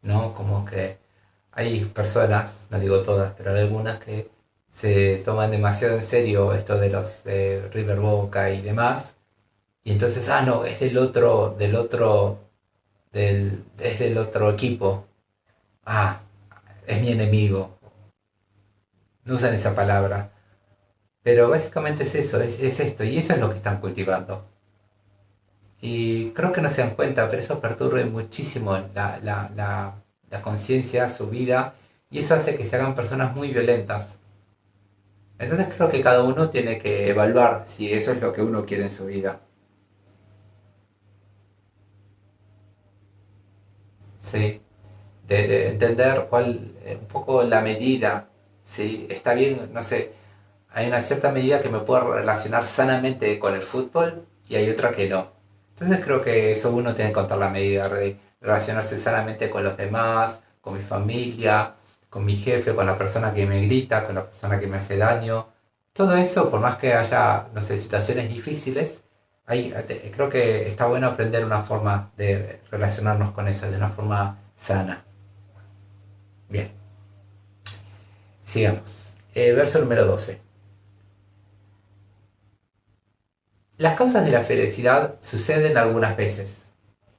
¿no? Como que hay personas, no digo todas, pero hay algunas que se toman demasiado en serio esto de los River Boca y demás, Y entonces, no, es es del otro equipo. Ah, es mi enemigo. No usan esa palabra. Pero básicamente es eso, es esto, y eso es lo que están cultivando. Y creo que no se dan cuenta, pero eso perturba muchísimo la conciencia, su vida, y eso hace que se hagan personas muy violentas. Entonces creo que cada uno tiene que evaluar si eso es lo que uno quiere en su vida. ¿Sí? De entender cuál, un poco la medida, ¿sí? Está bien, no sé, hay una cierta medida que me puedo relacionar sanamente con el fútbol y hay otra que no. Entonces creo que eso uno tiene que contar la medida de relacionarse sanamente con los demás, con mi familia, con mi jefe, con la persona que me grita, con la persona que me hace daño. Todo eso, por más que haya, no sé, situaciones difíciles, creo que está bueno aprender una forma de relacionarnos con eso, de una forma sana. Bien, sigamos. Verso número 12. Las causas de la felicidad suceden algunas veces,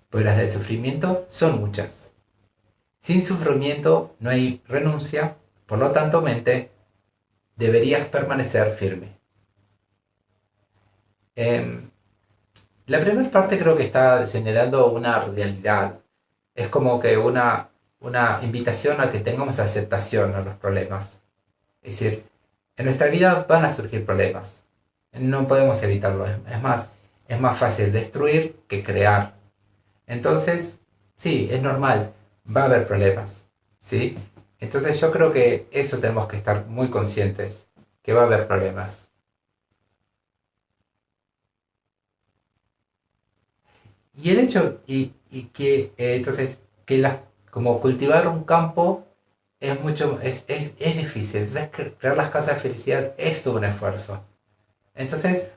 pero las del sufrimiento son muchas. Sin sufrimiento no hay renuncia, por lo tanto, mente, deberías permanecer firme. Eh, la primera parte creo que está señalando una realidad. Es como que una invitación a que tengamos aceptación a los problemas. Es decir, en nuestra vida van a surgir problemas. No podemos evitarlo. Es más fácil destruir que crear. Entonces, sí, es normal, va a haber problemas, ¿sí? Entonces yo creo que eso tenemos que estar muy conscientes, que va a haber problemas. Y el hecho, y que entonces, como cultivar un campo es difícil. Entonces crear las casas de felicidad es todo un esfuerzo. Entonces,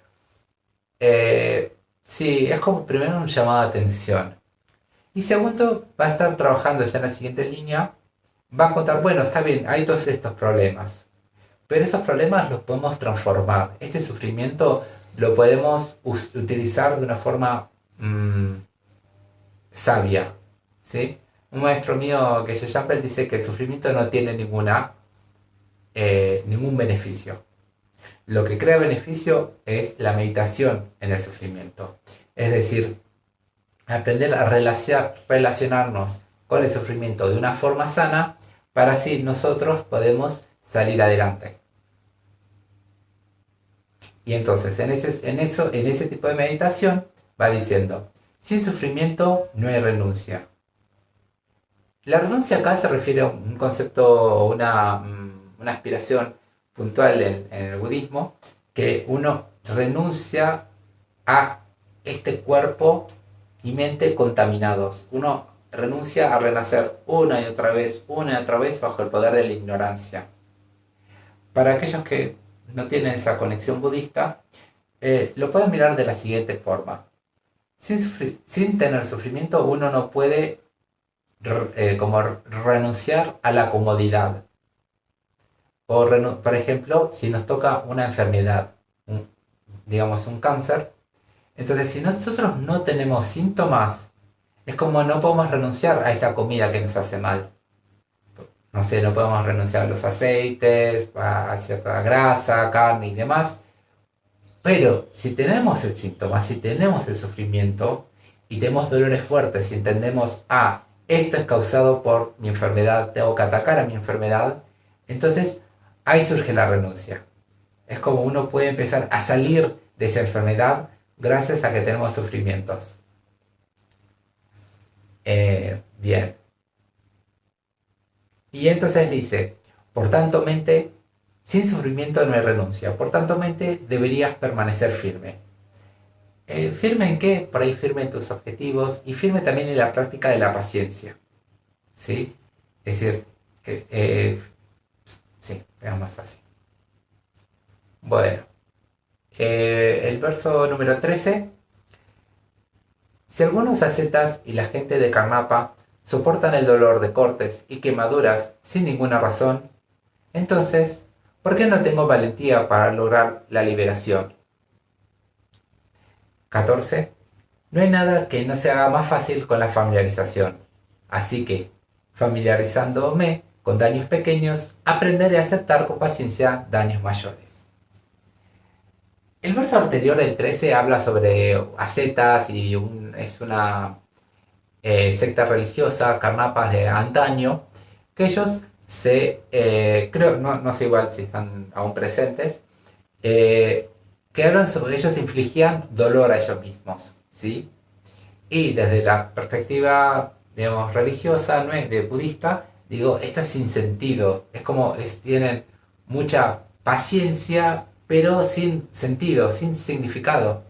sí, es como primero un llamado de atención. Y segundo, va a estar trabajando ya en la siguiente línea, va a contar, bueno, está bien, hay todos estos problemas, pero esos problemas los podemos transformar. Este sufrimiento lo podemos utilizar de una forma sabia, ¿sí? Un maestro mío que se llama, él dice que el sufrimiento no tiene ningún beneficio. Lo que crea beneficio es la meditación en el sufrimiento. Es decir, aprender a relacionarnos con el sufrimiento de una forma sana para así nosotros podemos salir adelante. Y entonces en ese tipo de meditación va diciendo, sin sufrimiento no hay renuncia. La renuncia acá se refiere a un concepto, una aspiración puntual en el budismo, que uno renuncia a este cuerpo y mente contaminados. Uno renuncia a renacer una y otra vez bajo el poder de la ignorancia. Para aquellos que no tienen esa conexión budista, lo pueden mirar de la siguiente forma. Sin tener sufrimiento, uno no puede como renunciar a la comodidad. Por ejemplo, si nos toca una enfermedad, digamos un cáncer, entonces si nosotros no tenemos síntomas, es como no podemos renunciar a esa comida que nos hace mal. No sé, no podemos renunciar a los aceites, a cierta grasa, carne y demás. Pero si tenemos el síntoma, si tenemos el sufrimiento y tenemos dolores fuertes y entendemos, esto es causado por mi enfermedad, tengo que atacar a mi enfermedad, entonces ahí surge la renuncia. Es como uno puede empezar a salir de esa enfermedad gracias a que tenemos sufrimientos. Bien. Y entonces dice, por tanto mente, sin sufrimiento no hay renuncia, por tanto mente deberías permanecer firme. ¿Firme en qué? Por ahí firme en tus objetivos y firme también en la práctica de la paciencia. ¿Sí? Es decir, sí, veamos así. Bueno, el verso número 13. Si algunos ascetas y la gente de Karmapa soportan el dolor de cortes y quemaduras sin ninguna razón, entonces, ¿por qué no tengo valentía para lograr la liberación? 14. No hay nada que no se haga más fácil con la familiarización. Así que, familiarizándome con daños pequeños, aprenderé a aceptar con paciencia daños mayores. El verso anterior, el 13, habla sobre ascetas y es una secta religiosa, carnapas de antaño, que ellos creo, no sé igual si están aún presentes, eh, que hablan sobre ellos infligían dolor a ellos mismos, ¿sí? Y desde la perspectiva, digamos, religiosa, no es de budista, digo, esto es sin sentido, es como, tienen mucha paciencia, pero sin sentido, sin significado.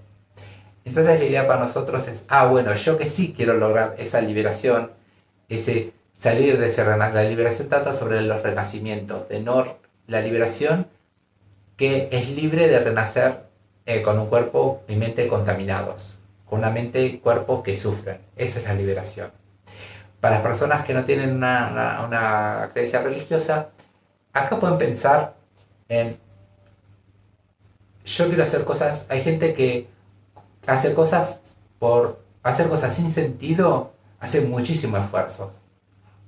Entonces la idea para nosotros es, bueno, yo que sí quiero lograr esa liberación, ese salir de ese la liberación trata sobre los renacimientos, de no la liberación que es libre de renacer con un cuerpo y mente contaminados, con una mente y cuerpo que sufren. Eso es la liberación. Para las personas que no tienen una creencia religiosa, acá pueden pensar en, yo quiero hacer cosas, hay gente que hace cosas por hacer cosas sin sentido, hace muchísimo esfuerzo.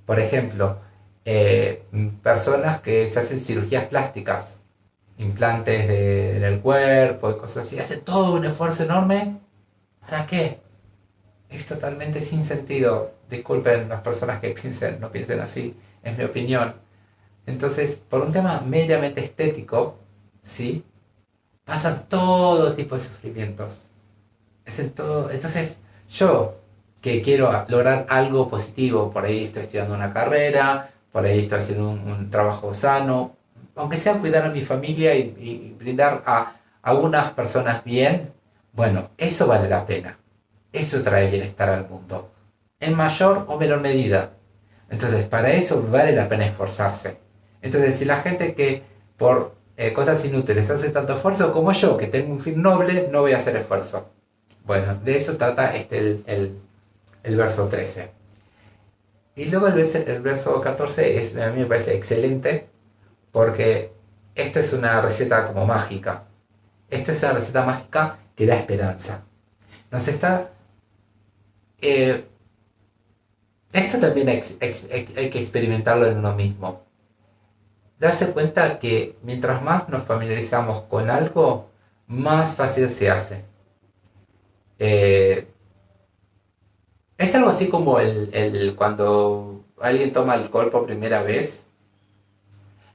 Por ejemplo, personas que se hacen cirugías plásticas, implantes en el cuerpo y cosas así, hacen todo un esfuerzo enorme. ¿Para qué? Es totalmente sin sentido. Disculpen las personas que no piensen así, es mi opinión. Entonces, por un tema meramente estético, ¿sí? Pasan todo tipo de sufrimientos. Entonces, yo que quiero lograr algo positivo, por ahí estoy estudiando una carrera, por ahí estoy haciendo un trabajo sano, aunque sea cuidar a mi familia y brindar a unas personas bien, bueno, eso vale la pena. Eso trae bienestar al mundo, en mayor o menor medida. Entonces, para eso vale la pena esforzarse. Entonces, si la gente que por cosas inútiles hace tanto esfuerzo como yo, que tengo un fin noble, no voy a hacer esfuerzo. Bueno, de eso trata el verso 13. Y luego el verso 14 a mí me parece excelente porque esto es una receta como mágica. Esto es una receta mágica que da esperanza. Nos está... eh, esto también hay que experimentarlo en uno mismo. Darse cuenta que mientras más nos familiarizamos con algo, más fácil se hace. Eh, Es algo así como cuando alguien toma alcohol por primera vez,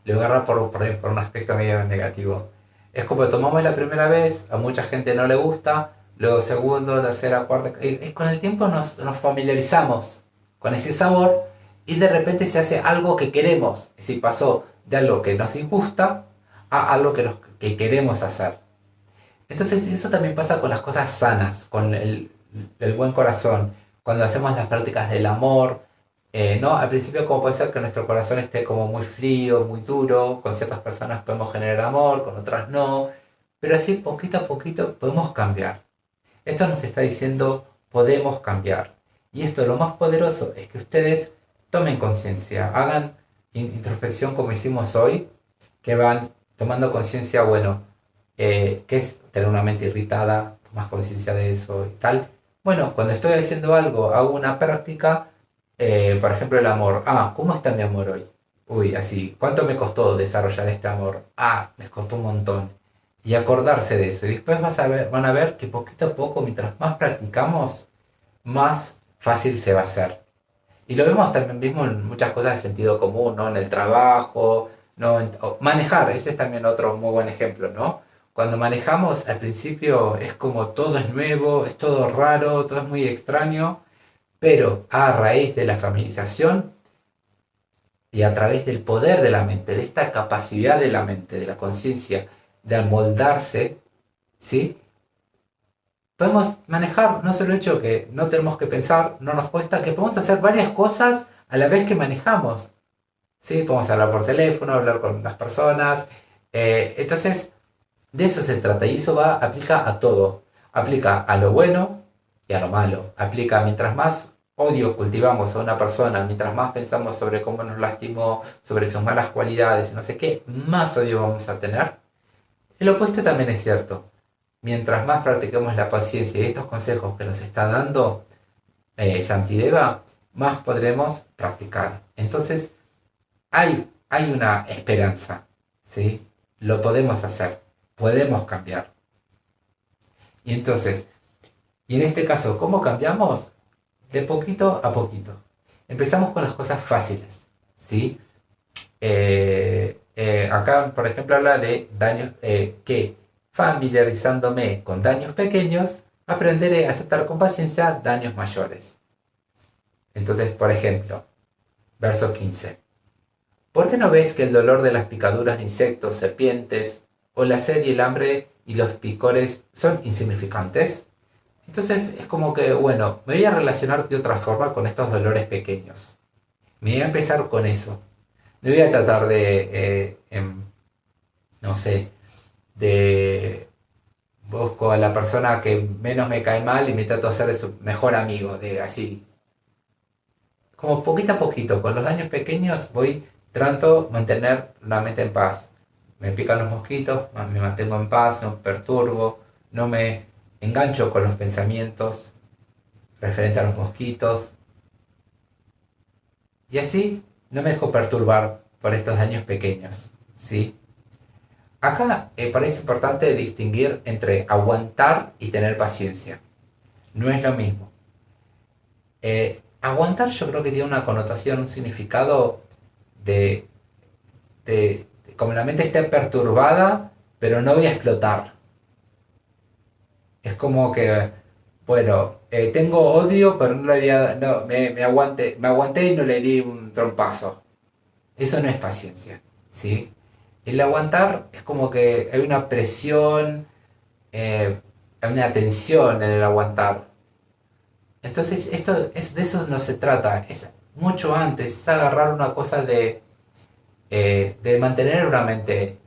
lo agarra por un aspecto medio negativo. Es como tomamos la primera vez, a mucha gente no le gusta, luego segundo, tercera, cuarta, y con el tiempo nos familiarizamos con ese sabor y de repente se hace algo que queremos. Si pasó de algo que nos disgusta a algo que queremos hacer. Entonces eso también pasa con las cosas sanas, con el buen corazón, cuando hacemos las prácticas del amor, ¿no? Al principio como puede ser que nuestro corazón esté como muy frío, muy duro, con ciertas personas podemos generar amor, con otras no, pero así poquito a poquito podemos cambiar. Esto nos está diciendo podemos cambiar. Y esto lo más poderoso es que ustedes tomen conciencia, hagan introspección como hicimos hoy, que van tomando conciencia, bueno, ¿qué es tener una mente irritada? Tomas conciencia de eso y tal. Bueno, cuando estoy haciendo algo, hago una práctica, por ejemplo el amor. ¿Cómo está mi amor hoy? Uy, así, ¿cuánto me costó desarrollar este amor? Me costó un montón. Y acordarse de eso. Y después van a ver que poquito a poco, mientras más practicamos, más fácil se va a hacer. Y lo vemos también mismo en muchas cosas de sentido común, ¿no? En el trabajo, ¿no? Manejar, ese es también otro muy buen ejemplo, ¿no? Cuando manejamos al principio es como todo es nuevo, es todo raro, todo es muy extraño, pero a raíz de la familiarización y a través del poder de la mente, de esta capacidad de la mente, de la conciencia, de amoldarse, ¿sí? Podemos manejar, no solo el hecho que no tenemos que pensar, no nos cuesta, que podemos hacer varias cosas a la vez que manejamos. ¿Sí? Podemos hablar por teléfono, hablar con las personas. Entonces, de eso se trata y eso aplica a todo. Aplica a lo bueno y a lo malo. Aplica mientras más odio cultivamos a una persona, mientras más pensamos sobre cómo nos lastimó, sobre sus malas cualidades, no sé qué, más odio vamos a tener. El opuesto también es cierto. mientras más practiquemos la paciencia y estos consejos que nos está dando Shantideva, más podremos practicar. Entonces, hay una esperanza, ¿sí? Lo podemos hacer, podemos cambiar. Y entonces, y en este caso, ¿cómo cambiamos? De poquito a poquito. Empezamos con las cosas fáciles, ¿sí? Acá, por ejemplo, habla de daños que familiarizándome con daños pequeños, aprenderé a aceptar con paciencia daños mayores. Entonces, por ejemplo, verso 15. ¿Por qué no ves que el dolor de las picaduras de insectos, serpientes, o la sed y el hambre y los picores son insignificantes? Entonces es como que, bueno, me voy a relacionar de otra forma con estos dolores pequeños. Me voy a empezar con eso. No voy a tratar de, no sé, de busco a la persona que menos me cae mal y me trato de hacer de su mejor amigo, de así. Como poquito a poquito, con los daños pequeños voy, trato de mantener la mente en paz. Me pican los mosquitos, me mantengo en paz, no perturbo, no me engancho con los pensamientos referentes a los mosquitos. Y así no me dejo perturbar por estos daños pequeños, ¿sí? Acá parece importante distinguir entre aguantar y tener paciencia. No es lo mismo. Aguantar yo creo que tiene una connotación, un significado de, como la mente esté perturbada, pero no voy a explotar. Es como que, bueno, tengo odio, pero no le di no, me aguanté y no le di un trompazo. Eso no es paciencia, ¿sí? El aguantar es como que hay una presión, hay una tensión en el aguantar. Entonces, de eso no se trata, es mucho antes, es agarrar una cosa de mantener una mente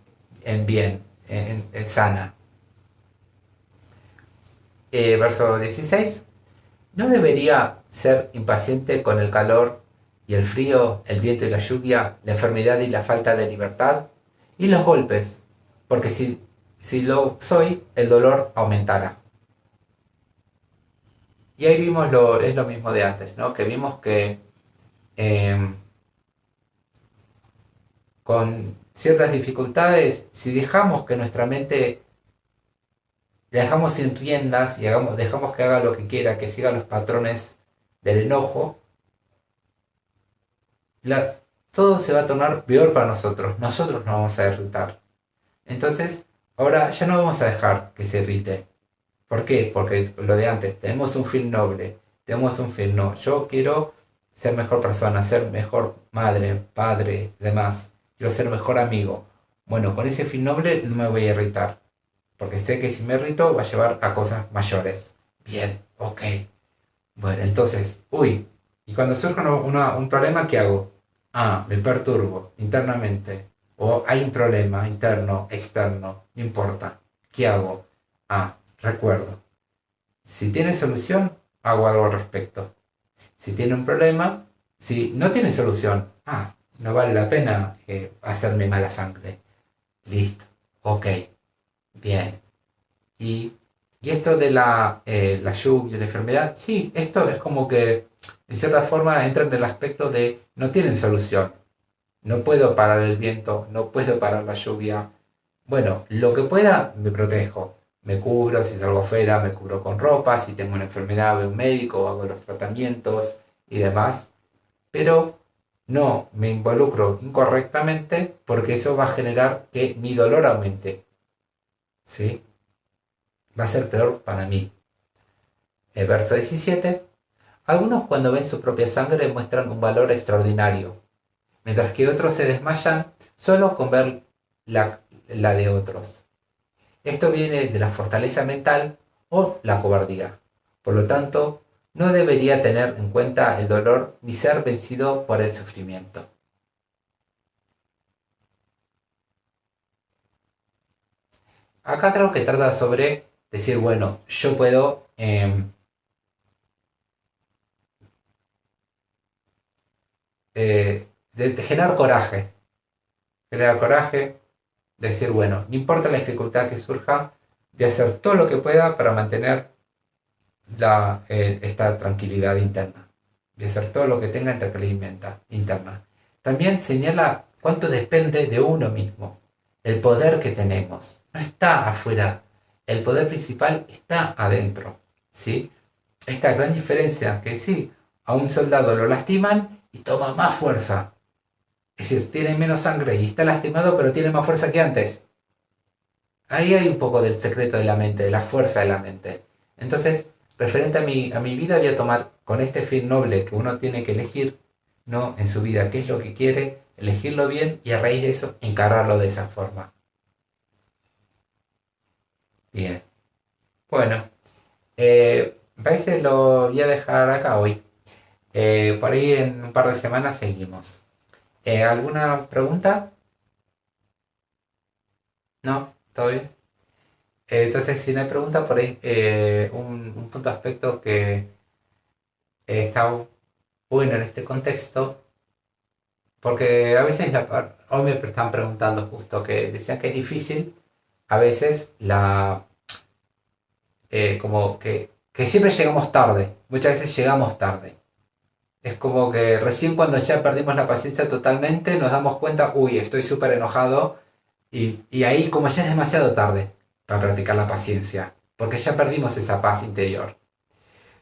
en bien, en sana. Verso 16. ¿No debería ser impaciente con el calor y el frío, el viento y la lluvia, la enfermedad y la falta de libertad? Y los golpes, porque si lo soy, el dolor aumentará. Y ahí vimos es lo mismo de antes, ¿no? Que vimos que eh, con ciertas dificultades, si dejamos que nuestra mente la dejamos sin riendas y dejamos que haga lo que quiera, que siga los patrones del enojo, todo se va a tornar peor para nosotros. Nosotros nos vamos a irritar. Entonces, ahora ya no vamos a dejar que se irrite. ¿Por qué? Porque lo de antes, tenemos un fin noble, tenemos un fin no. Yo quiero ser mejor persona, ser mejor madre, padre, demás. Quiero ser mejor amigo. Bueno, con ese fin noble no me voy a irritar. Porque sé que si me irrito va a llevar a cosas mayores. Bien, ok. Bueno, entonces, uy, y cuando surge un problema, ¿qué hago? Ah, me perturbo internamente. O hay un problema interno, externo, no importa. ¿Qué hago? Ah, recuerdo. Si tiene solución, hago algo al respecto. Si tiene un problema, si no tiene solución, ah, no vale la pena hacerme mala sangre. Listo. Ok. Bien. Y, y esto de la lluvia, la enfermedad, sí, esto es como que en cierta forma entra en el aspecto de no tienen solución. No puedo parar el viento, no puedo parar la lluvia. Bueno, lo que pueda me protejo. Me cubro, si salgo afuera, me cubro con ropa, si tengo una enfermedad voy a un médico, hago los tratamientos y demás. Pero no me involucro incorrectamente porque eso va a generar que mi dolor aumente. ¿Sí? Va a ser peor para mí. El verso 17. Algunos cuando ven su propia sangre muestran un valor extraordinario, mientras que otros se desmayan solo con ver la de otros. Esto viene de la fortaleza mental o la cobardía. Por lo tanto, no debería tener en cuenta el dolor ni ser vencido por el sufrimiento. Acá creo que trata sobre decir, bueno, yo puedo de generar coraje, decir, bueno, no importa la dificultad que surja, voy a hacer todo lo que pueda para mantener esta tranquilidad interna. Voy a hacer todo lo que tenga en tranquilidad interna. También señala cuánto depende de uno mismo. El poder que tenemos no está afuera. El poder principal está adentro. ¿Sí? Esta gran diferencia que sí, a un soldado lo lastiman y toma más fuerza. Es decir, tiene menos sangre y está lastimado, pero tiene más fuerza que antes. Ahí hay un poco del secreto de la mente, de la fuerza de la mente. Entonces, referente a mi vida, voy a tomar con este fin noble que uno tiene que elegir, ¿no? En su vida, qué es lo que quiere, elegirlo bien y a raíz de eso encararlo de esa forma. Bien. Bueno, me parece lo voy a dejar acá hoy. Por ahí en un par de semanas seguimos. ¿Alguna pregunta? ¿No? ¿Todo bien? Entonces, si no hay pregunta, por ahí un punto de aspecto que está bueno en este contexto, porque a veces, hoy me están preguntando justo que decían que es difícil, a veces como que siempre llegamos tarde, muchas veces llegamos tarde. Es como que recién cuando ya perdimos la paciencia totalmente nos damos cuenta, uy, estoy súper enojado y ahí como ya es demasiado tarde para practicar la paciencia, porque ya perdimos esa paz interior.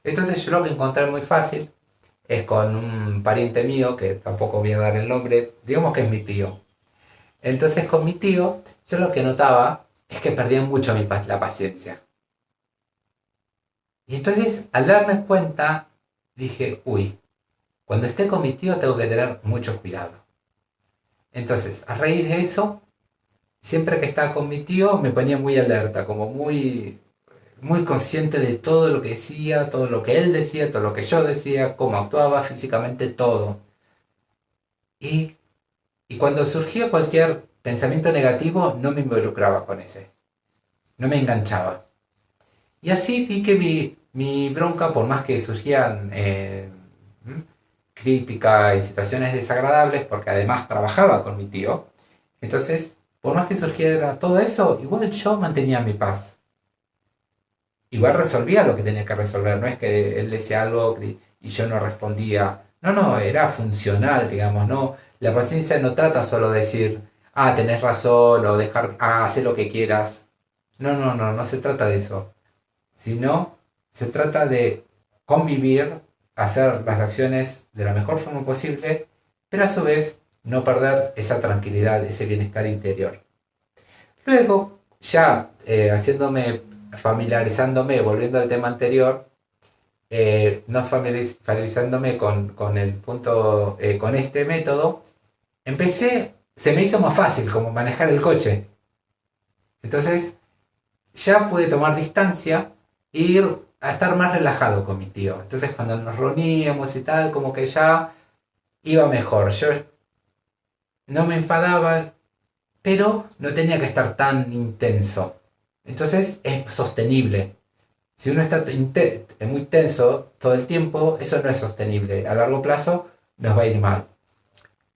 Entonces yo lo que encontré muy fácil es con un pariente mío, que tampoco voy a dar el nombre, digamos que es mi tío. Entonces con mi tío, yo lo que notaba es que perdía mucho la paciencia. Y entonces al darme cuenta, dije, uy, cuando esté con mi tío tengo que tener mucho cuidado. Entonces, a raíz de eso, siempre que estaba con mi tío me ponía muy alerta, como muy consciente de todo lo que decía, todo lo que él decía, todo lo que yo decía, cómo actuaba físicamente, todo. Y Y cuando surgía cualquier pensamiento negativo, no me involucraba con ese, no me enganchaba. Y así vi que mi bronca, por más que surgían críticas y situaciones desagradables, porque además trabajaba con mi tío, entonces, por más que surgiera todo eso, igual yo mantenía mi paz. Igual resolvía lo que tenía que resolver, no es que él decía algo y yo no respondía. No, no, era funcional, digamos, no. La paciencia no trata solo de decir, ah, tenés razón, o dejar, ah, haz lo que quieras. No, no, no, no se trata de eso. Sino se trata de convivir, hacer las acciones de la mejor forma posible, pero a su vez no perder esa tranquilidad, ese bienestar interior. Luego, ya familiarizándome, volviendo al tema anterior, no familiarizándome con el punto, con este método, se me hizo más fácil como manejar el coche. Entonces, ya pude tomar distancia e ir a estar más relajado con mi tío. Entonces, cuando nos reuníamos y tal, como que ya iba mejor. Yo no me enfadaba, pero no tenía que estar tan intenso. Entonces, es sostenible. Si uno está muy tenso todo el tiempo, eso no es sostenible. A largo plazo nos va a ir mal.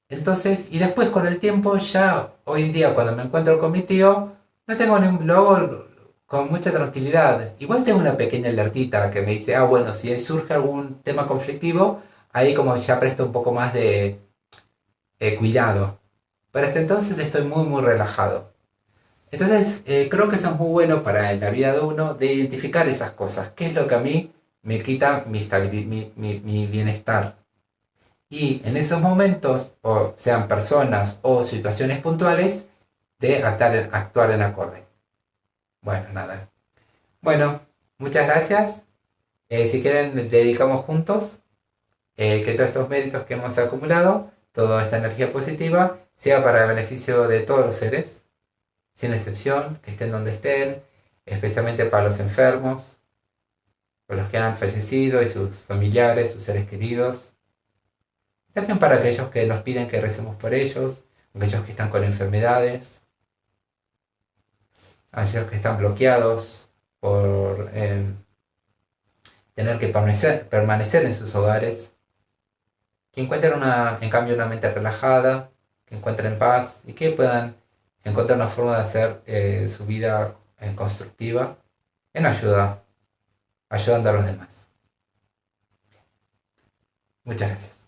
Entonces, y después con el tiempo, ya hoy en día cuando me encuentro con mi tío, no tengo lo hago con mucha tranquilidad. Igual tengo una pequeña alertita que me dice, ah, bueno, si surge algún tema conflictivo, ahí como ya presto un poco más de cuidado. Pero hasta entonces estoy muy, muy relajado. Entonces, creo que eso es muy bueno para la vida de uno, de identificar esas cosas. ¿Qué es lo que a mí me quita mi bienestar? Y en esos momentos, o sean personas o situaciones puntuales, de actuar en acorde. Bueno, nada. Bueno, muchas gracias. Si quieren, dedicamos juntos que todos estos méritos que hemos acumulado, toda esta energía positiva, sea para el beneficio de todos los seres, sin excepción, que estén donde estén, especialmente para los enfermos, para los que han fallecido y sus familiares, sus seres queridos. También para aquellos que nos piden que recemos por ellos, aquellos que están con enfermedades, aquellos que están bloqueados por tener que permanecer en sus hogares, que encuentren en cambio una mente relajada, que encuentren paz y que puedan encontrar una forma de hacer su vida constructiva, en ayudando a los demás. Muchas gracias.